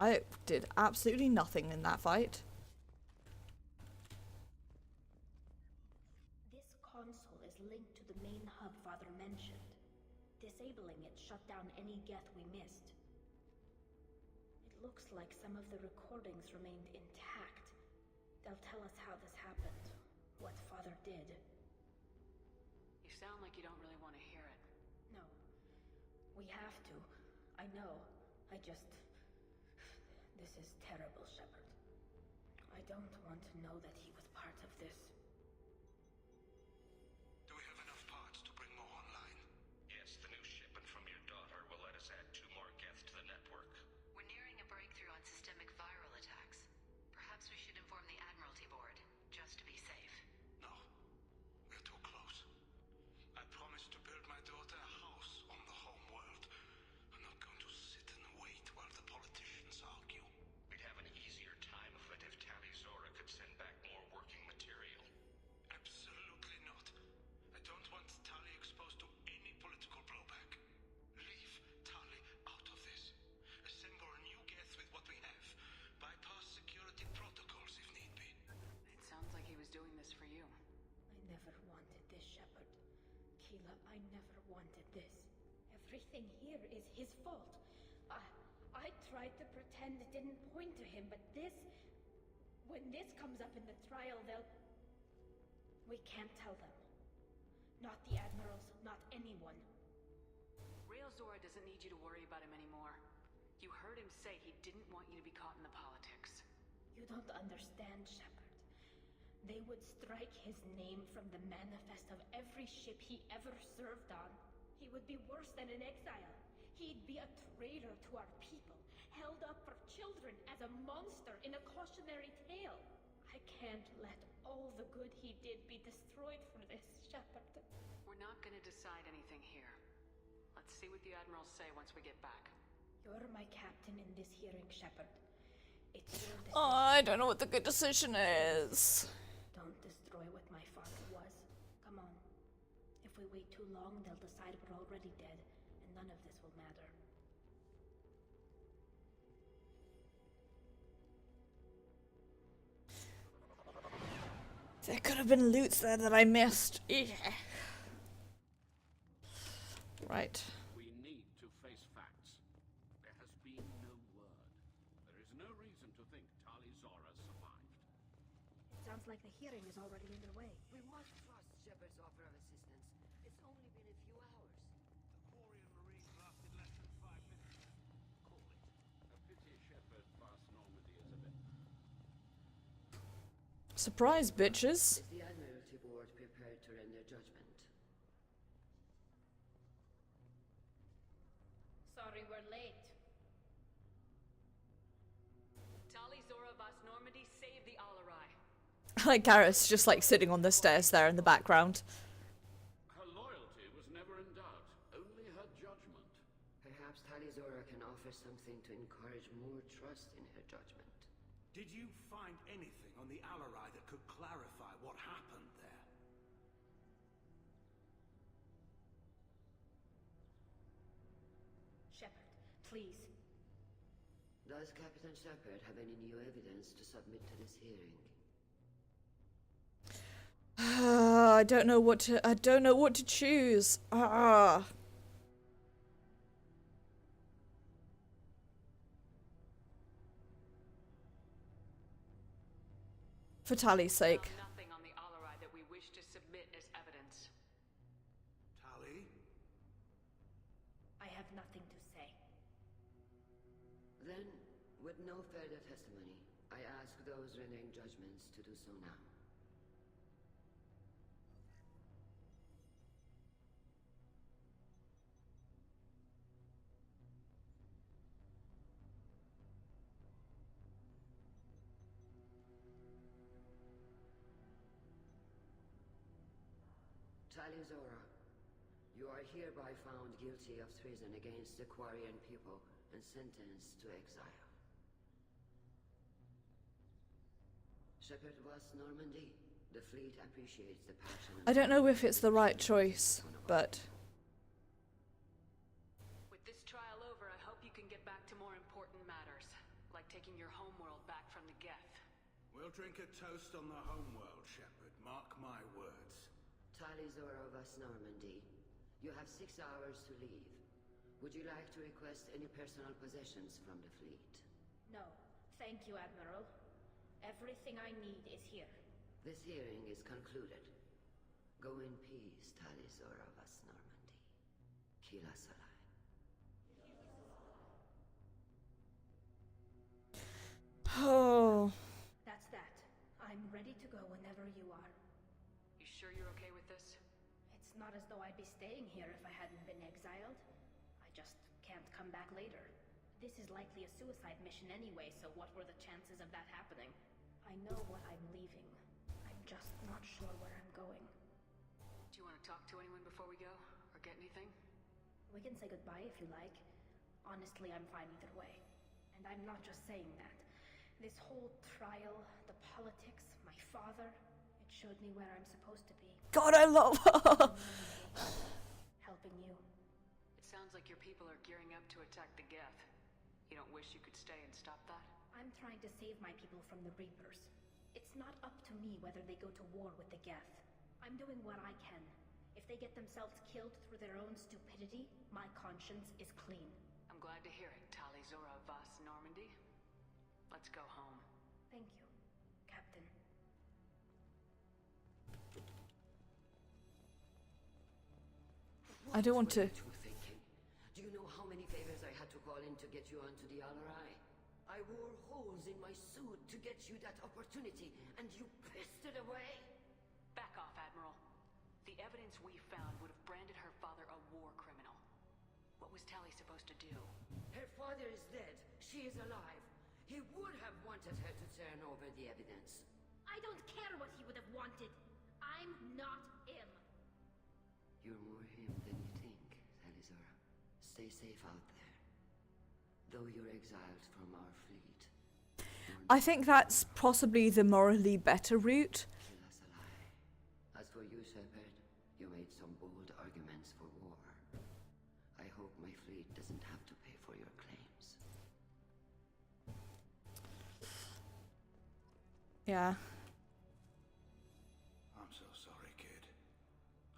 I did absolutely nothing in that fight. This console is linked to the main hub Father mentioned. Disabling it shut down any Geth we missed. It looks like some of the recordings remained intact. They'll tell us how this happened, what Father did. You sound like you don't really want to hear it. No. We have to. I know. This is terrible, Shepard. I don't want to know that he was part of this. Do we have enough parts to bring more online? Yes, the new shipment from your daughter will let us add 2 more Geth to the network. We're nearing a breakthrough on systemic viral attacks. Perhaps we should inform the Admiralty Board, just to be safe. No. We're too close. I promised to build my daughter a house on the home world. I'm not going to sit and wait while the politicians argue. We'd have an easier time of it if Tali Zora could send back more working material. Absolutely not. I don't want Tali exposed to any political blowback. Leave Tali out of this. Assemble new Geth with what we have. Bypass security protocols if need be. It sounds like he was doing this for you. I never wanted this, Shepard. Keela, I never wanted this. Everything here is his fault. I tried to pretend it didn't point to him, but this... When this comes up in the trial, they'll... We can't tell them. Not the Admirals, not anyone. Rail Zora doesn't need you to worry about him anymore. You heard him say he didn't want you to be caught in the politics. You don't understand, Shepard. They would strike his name from the manifest of every ship he ever served on. He would be worse than an exile. He'd be a traitor to our people, held up for children as a monster in a cautionary tale. I can't let all the good he did be destroyed for this, Shepard. We're not going to decide anything here. Let's see what the Admirals say once we get back. You're my captain in this hearing, Shepard. It's your decision. Oh, I don't know what the good decision is. Don't destroy what my father was. Come on. If we wait too long, they'll decide we're already dead, and none of this will matter. There could have been loots there that I missed. Yeah. Right. We need to face facts. There has been no word. There is no reason to think Tali Zora survived. It sounds like the hearing is already underway. We must trust Shepard's offer of assistance. It's only been a few hours. The Quarian Marines lasted less than 5 minutes. Call it. A pity Shepard past Normandy is a bit... Surprise, bitches. Is the Admiralty Board prepared to render judgment? Sorry we're late. Tali Zora Vas Normandy saved the Alarai. Like Garrus just like sitting on the stairs there in the background. Her loyalty was never in doubt, only her judgment. Perhaps Tali Zora can offer something to encourage more trust in her judgment. Did you find anything on the Alarai that could clarify what happened there? Shepard, please. Does Captain Shepard have any new evidence to submit to this hearing? I don't know what to choose. For Tali's sake. Nothing on the Alarai that we wish to submit as evidence. Tali? I have nothing to say. Then, with no further testimony, I ask those rendering judgments to do so now. Tali Zora, you are hereby found guilty of treason against the Quarian people and sentenced to exile. Shepard Vas Normandy, the fleet appreciates the passion. I don't know if it's the right choice, but... With this trial over, I hope you can get back to more important matters, like like taking your homeworld back from the Geth. We'll drink a toast on the homeworld, Shepard. Mark my words. Tali Zora of West Normandy. You have 6 hours to leave. Would you like to request any personal possessions from the fleet? No, thank you, Admiral. Everything I need is here. This hearing is concluded. Go in peace, Tali Zora of West Normandy. Kila Salai. Oh. That's that. I'm ready to go whenever you are. You sure you're okay with this? It's not as though I'd be staying here if I hadn't been exiled. I just can't come back later. This is likely a suicide mission anyway, so what were the chances of that happening? I know what I'm leaving. I'm just not sure where I'm going. Do you want to talk to anyone before we go? Or get anything? We can say goodbye if you like. Honestly, I'm fine either way. And I'm not just saying that. This whole trial, the politics, my father, it showed me where I'm supposed to be. God, I love her! Helping you. It sounds like your people are gearing up to attack the Geth. You don't wish you could stay and stop that? I'm trying to save my people from the Reapers. It's not up to me whether they go to war with the Geth. I'm doing what I can. If they get themselves killed through their own stupidity, my conscience is clean. I'm glad to hear it, Tali Zora Vas Normandy. Let's go home. Thank you, Captain. I don't want to. Do you know how many favors I had to call in to get you onto the Alarai? I wore holes in my suit to get you that opportunity, and you pissed it away? Back off, Admiral. The evidence we found would have branded her father a war criminal. What was Tali supposed to do? Her father is dead. She is alive. He would have wanted her to turn over the evidence. I don't care what he would have wanted. I'm not him. You're more him than you think, Talizora. Stay safe out there. Though you're exiled from our fleet. I think that's possibly the morally better route. As for you, Shepard, you made some bold arguments for war. I hope my fleet doesn't have to pay for your claims. Yeah. I'm so sorry, kid.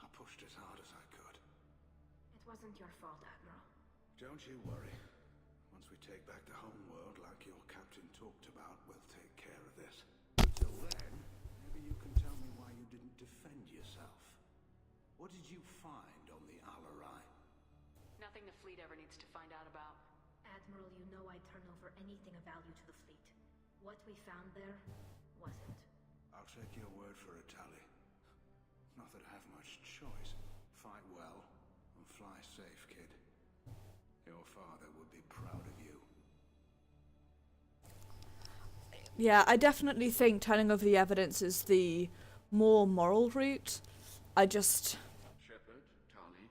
I pushed as hard as I could. It wasn't your fault, Admiral. Don't you worry. Once we take back the homeworld like your captain talked about, we'll take care of this. Until then, maybe you can tell me why you didn't defend yourself. What did you find on the Alarai? Nothing the fleet ever needs to find out about. Admiral, you know I'd turn over anything of value to the fleet. What we found there wasn't. I'll take your word for it, Tali. Not that I have much choice. Fight well and fly safe, kid. Your father would be proud of you. Yeah, I definitely think turning over the evidence is the more moral route. I just... Shepard, Tali,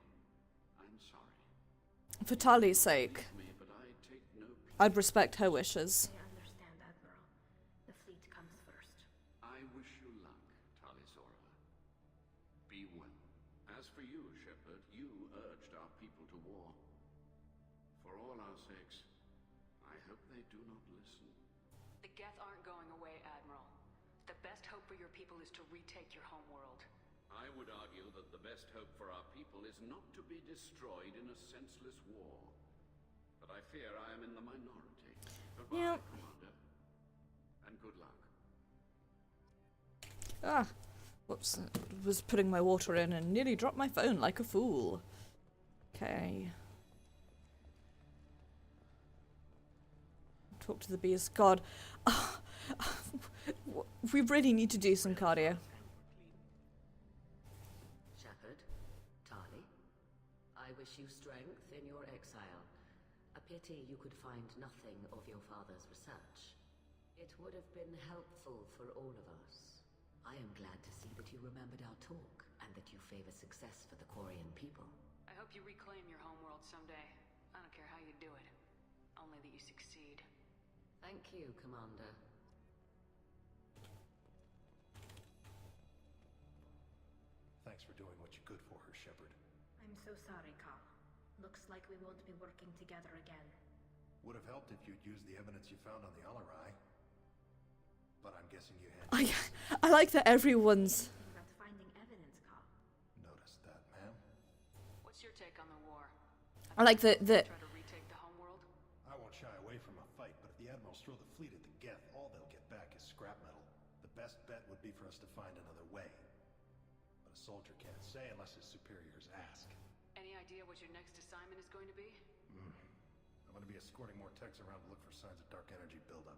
I'm sorry. For Tali's sake, Me, but I take no... I'd respect her wishes. I understand, Admiral. The fleet comes first. I wish you luck, Tali Zora. Be well. As for you, Shepard, you urged our people to war. For all our sakes, I hope they do not listen. The Geth aren't going away, Admiral. The best hope for your people is to retake your homeworld. I would argue that the best hope for our people is not to be destroyed in a senseless war. But I fear I am in the minority. Goodbye, Commander. And good luck. Ah, whoops, I was putting my water in and nearly dropped my phone like a fool. Okay. Talk to the bees. God. We really need to do some cardio. Shepard, Tali, I wish you strength in your exile. A pity you could find nothing of your father's research. It would have been helpful for all of us. I am glad to see that you remembered our talk, and that you favor success for the Quarian people. I hope you reclaim your homeworld someday. I don't care how you do it. Only that you succeed. Thank you, Commander. Thanks for doing what you could for her, Shepard. I'm so sorry, Carl. Looks like we won't be working together again. Would have helped if you'd used the evidence you found on the Alarai. But I'm guessing you had... I like that everyone's... About finding evidence, Carl. Noticed that, ma'am. What's your take on the war? I like the... Try to retake the homeworld? I won't shy away from a fight, but if the Admirals throw the fleet at the Geth, all they'll get back is scrap metal. The best bet would be for us to find another way. But a soldier can't say unless his superiors ask. Any idea what your next assignment is going to be? I'm going to be escorting more techs around to look for signs of dark energy buildup.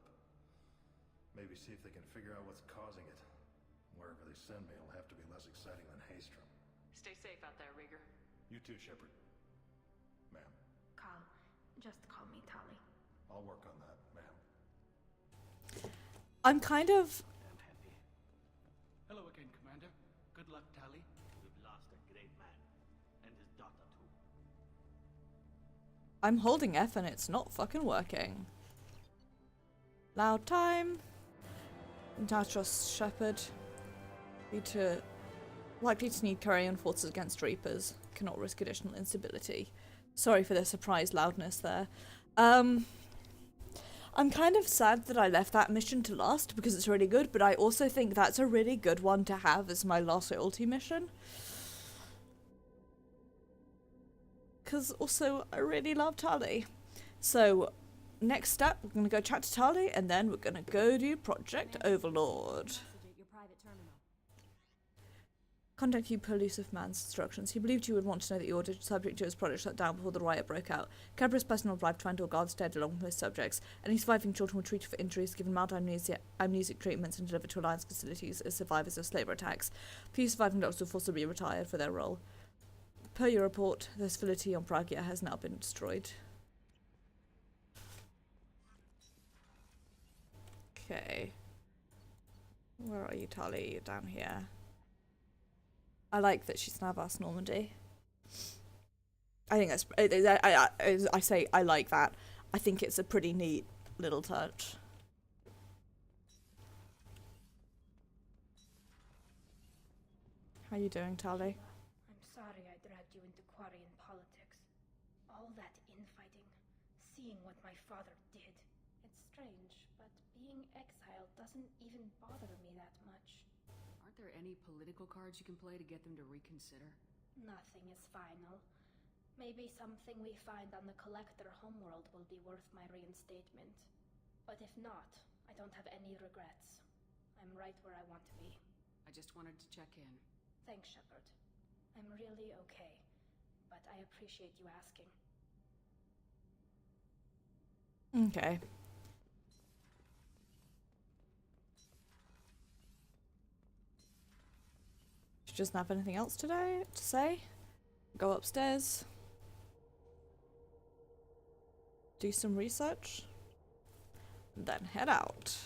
Maybe see if they can figure out what's causing it. Wherever they send me, it'll have to be less exciting than Haystrom. Stay safe out there, Rieger. You too, Shepard. Ma'am. Carl, just call me Tali. I'll work on that, ma'am. I'm kind of... I'm happy. Hello again, Commander. Good luck, Tali. We've lost a great man. And his daughter, too. I'm holding F and it's not fucking working. Loud time. Now trust Shepard. Likely to need carrying forces against Reapers. Cannot risk additional instability. Sorry for the surprise loudness there. I'm kind of sad that I left that mission to last because it's really good, but I also think that's a really good one to have as my last loyalty mission. Because also, I really love Tali. So, next step, we're going to go chat to Tali, and then we're going to go do Project Overlord. Contact you per elusive man's instructions. He believed you would want to know that you ordered subject to his project shut down before the riot broke out. Cabra's personal life trying to guard stead along with most subjects. Any surviving children were treated for injuries, given mild amnesic treatments, and delivered to Alliance facilities as survivors of slaver attacks. Few surviving doctors were forcibly retired for their role. Per your report, the facility on Pragia has now been destroyed. Okay. Where are you, Tali? You're down here. I like that she's now Vast Normandy. I think that's... I say I like that. I think it's a pretty neat little touch. How you doing, Tali? I'm sorry I dragged you into Quarian politics. All that infighting, seeing what my father did. It's strange, but being exiled doesn't even bother me that much. Aren't there any political cards you can play to get them to reconsider? Nothing is final. Maybe something we find on the Collector homeworld will be worth my reinstatement. But if not, I don't have any regrets. I'm right where I want to be. I just wanted to check in. Thanks, Shepard. I'm really okay, but I appreciate you asking. Okay. She doesn't have anything else today to say. Go upstairs. Do some research. Then head out.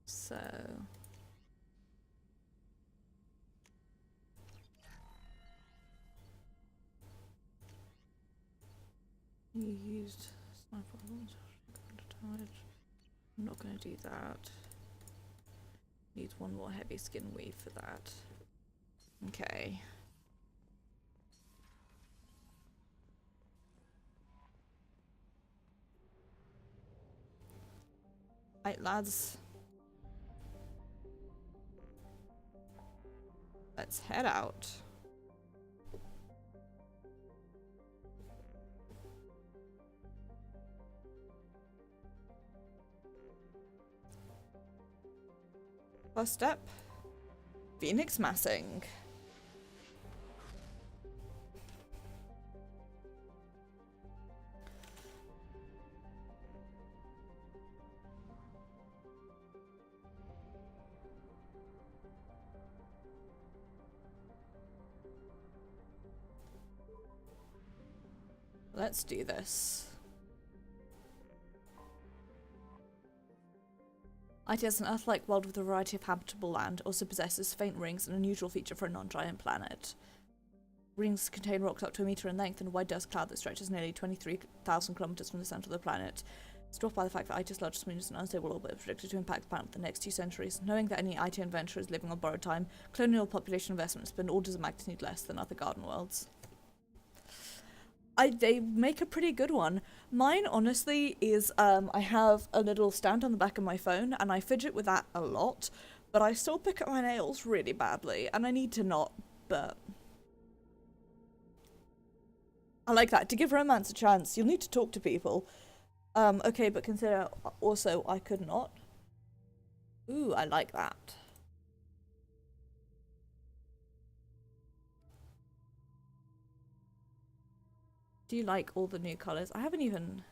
So... you used sniper bullets. I'm not going to do that. Need one more heavy skin weave for that. Okay. Right, lads. Let's head out. First step, Phoenix massing. Let's do this. IT has an Earth-like world with a variety of habitable land, also possesses faint rings, an unusual feature for a non-giant planet. Rings contain rocks up to 1 meter in length and a wide dust cloud that stretches nearly 23,000 kilometers from the center of the planet. Struck by the fact that IT's largest moon is an unstable orbit predicted to impact the planet for the next 2 centuries. Knowing that any IT adventurer is living on borrowed time, colonial population investment has been orders of magnitude less than other garden worlds. They make a pretty good one. Mine, honestly, is I have a little stand on the back of my phone, and I fidget with that a lot, but I still pick up my nails really badly, and I need to not, but... I like that. To give romance a chance, you'll need to talk to people. Okay, but consider also I could not. Ooh, I like that. Do you like all the new colours? I haven't even...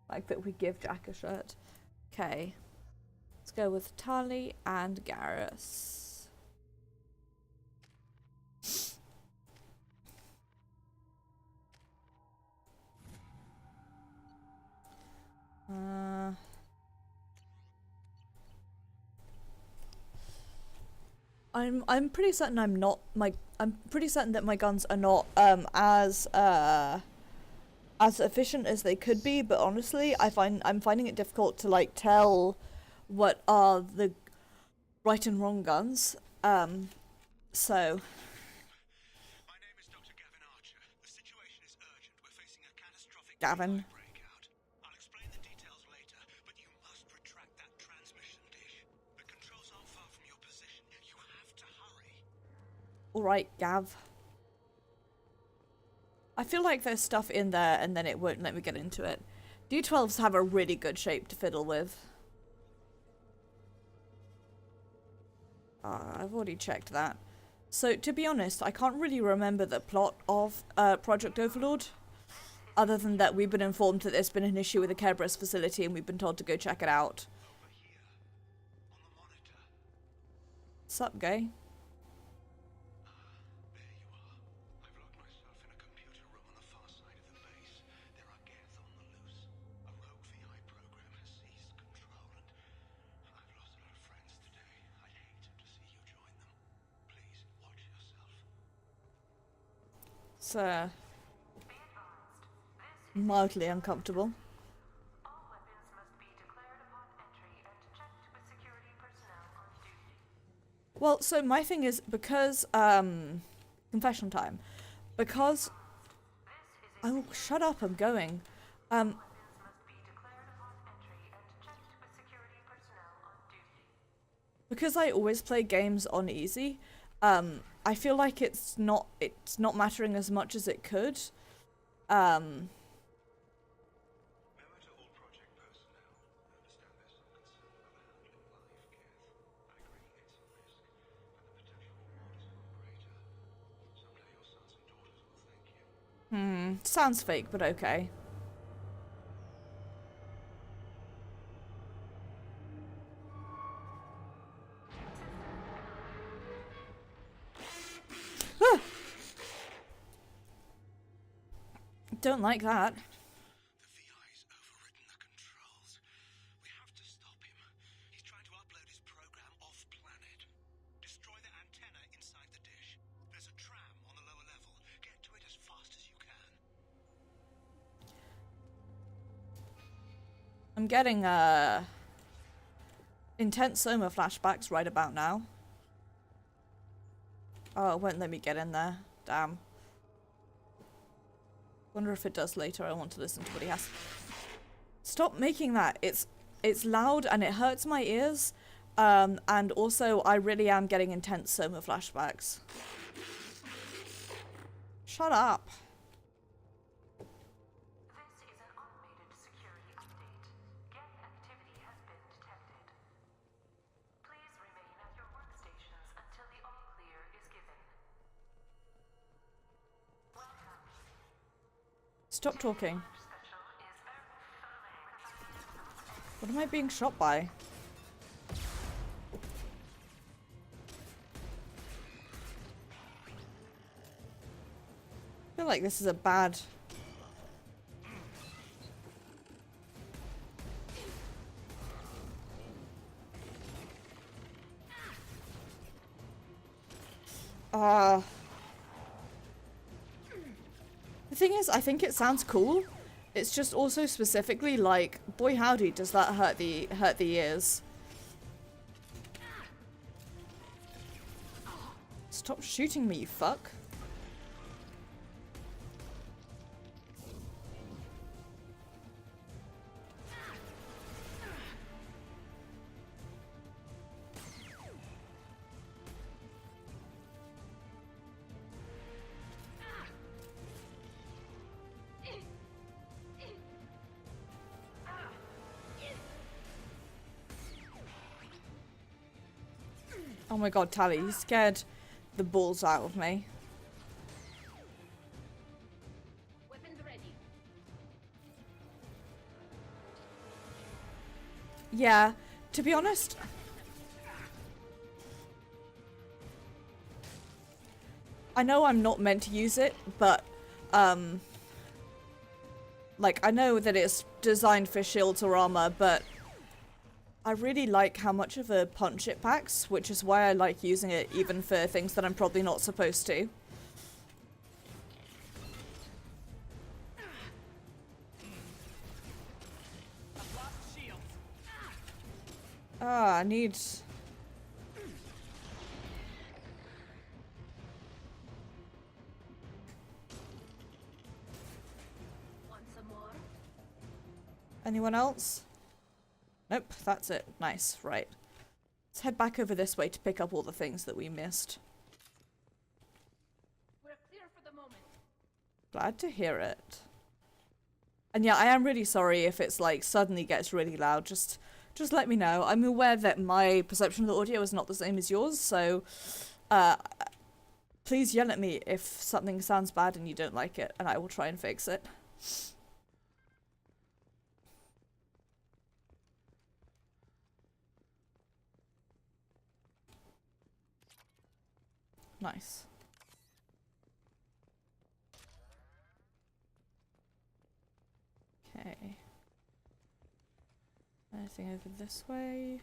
like that we give Jack a shirt. Okay. Let's go with Tali and Garrus. I'm pretty certain I'm pretty certain that my guns are not as efficient as they could be, but honestly I'm finding it difficult to like tell what are the right and wrong guns. So My name is Dr. Gavin Archer. The situation is urgent. We're facing a catastrophic Gavin. breakout. I'll explain the details later, but you must retract that transmission dish. The controls aren't far from your position. You have to hurry. Alright, Gav. I feel like there's stuff in there and then it won't let me get into it. D12s have a really good shape to fiddle with. I've already checked that. So, to be honest, I can't really remember the plot of Project Overlord. Other than that we've been informed that there's been an issue with the Kerberos facility and we've been told to go check it out. Sup, gay? It's mildly uncomfortable. Well, so my thing is, because, confession time, because, oh, shut up, I'm going, because I always play games on easy, I feel like it's not mattering as much as it could, sounds fake, but okay. Ah! Don't like that. The VI's overridden the controls. We have to stop him. He's trying to upload his program off-planet. Destroy the antenna inside the dish. There's a tram on the lower level. Get to it as fast as you can. I'm getting, intense Soma flashbacks right about now. Oh, it won't let me get in there. Damn. Wonder if it does later. I want to listen to what he has. Stop making that. It's loud and it hurts my ears. And also I really am getting intense Soma flashbacks. Shut up. Stop talking. What am I being shot by? I feel like this is a bad... thing is, I think it sounds cool. It's just also specifically like, boy howdy, does that hurt the ears. Stop shooting me, you fuck. Oh my god, Tali, you scared the balls out of me. Weapons ready. Yeah, to be honest, I know I'm not meant to use it, but like, I know that it's designed for shields or armor, but I really like how much of a punch it packs, which is why I like using it even for things that I'm probably not supposed to. Ah, I need... Want some more? Anyone else? Nope, that's it. Nice, right. Let's head back over this way to pick up all the things that we missed. We're clear for the moment. Glad to hear it. And yeah, I am really sorry if it's like suddenly gets really loud. Just let me know. I'm aware that my perception of the audio is not the same as yours, so please yell at me if something sounds bad and you don't like it, and I will try and fix it. Nice. Okay. Anything over this way?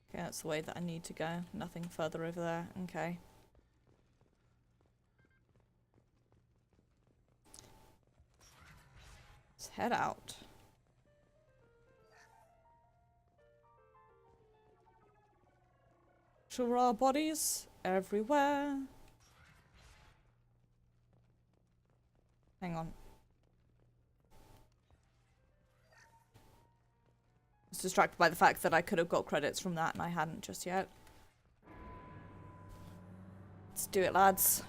Okay, that's the way that I need to go. Nothing further over there. Okay. Let's head out. Our bodies everywhere. Hang on. I was distracted by the fact that I could have got credits from that and I hadn't just yet. Let's do it, lads.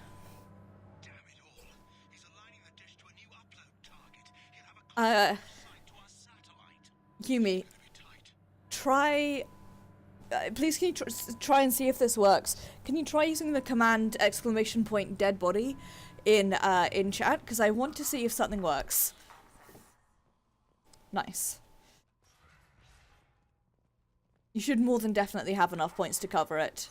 Damn it all. He's aligning the dish to a new upload target. He'll have a close sight to our satellite. Yumi, try... please can you try and see if this works. Can you try using the command !dead body in chat? Because I want to see if something works. Nice. You should more than definitely have enough points to cover it.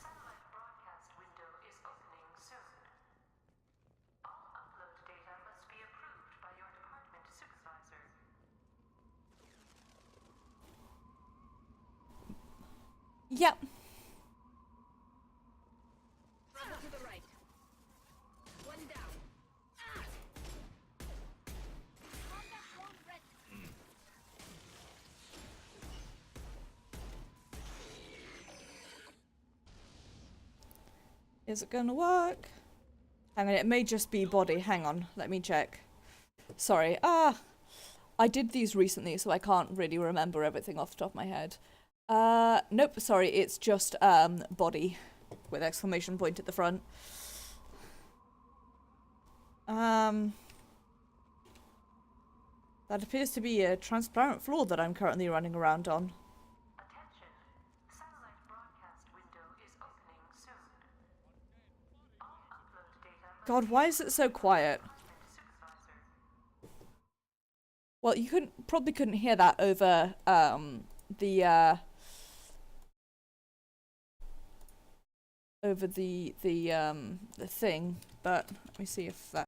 Yep. Trouble to the right. One down. Combat drone ready. Is it gonna work? Hang on, it may just be body. Hang on, let me check. Sorry. I did these recently, so I can't really remember everything off the top of my head. Nope, sorry, it's just, body with exclamation point at the front. That appears to be a transparent floor that I'm currently running around on. Attention. Satellite broadcast window is opening soon. All upload data God, why is it so quiet? Well, you probably couldn't hear that over, over the thing, but let me see if that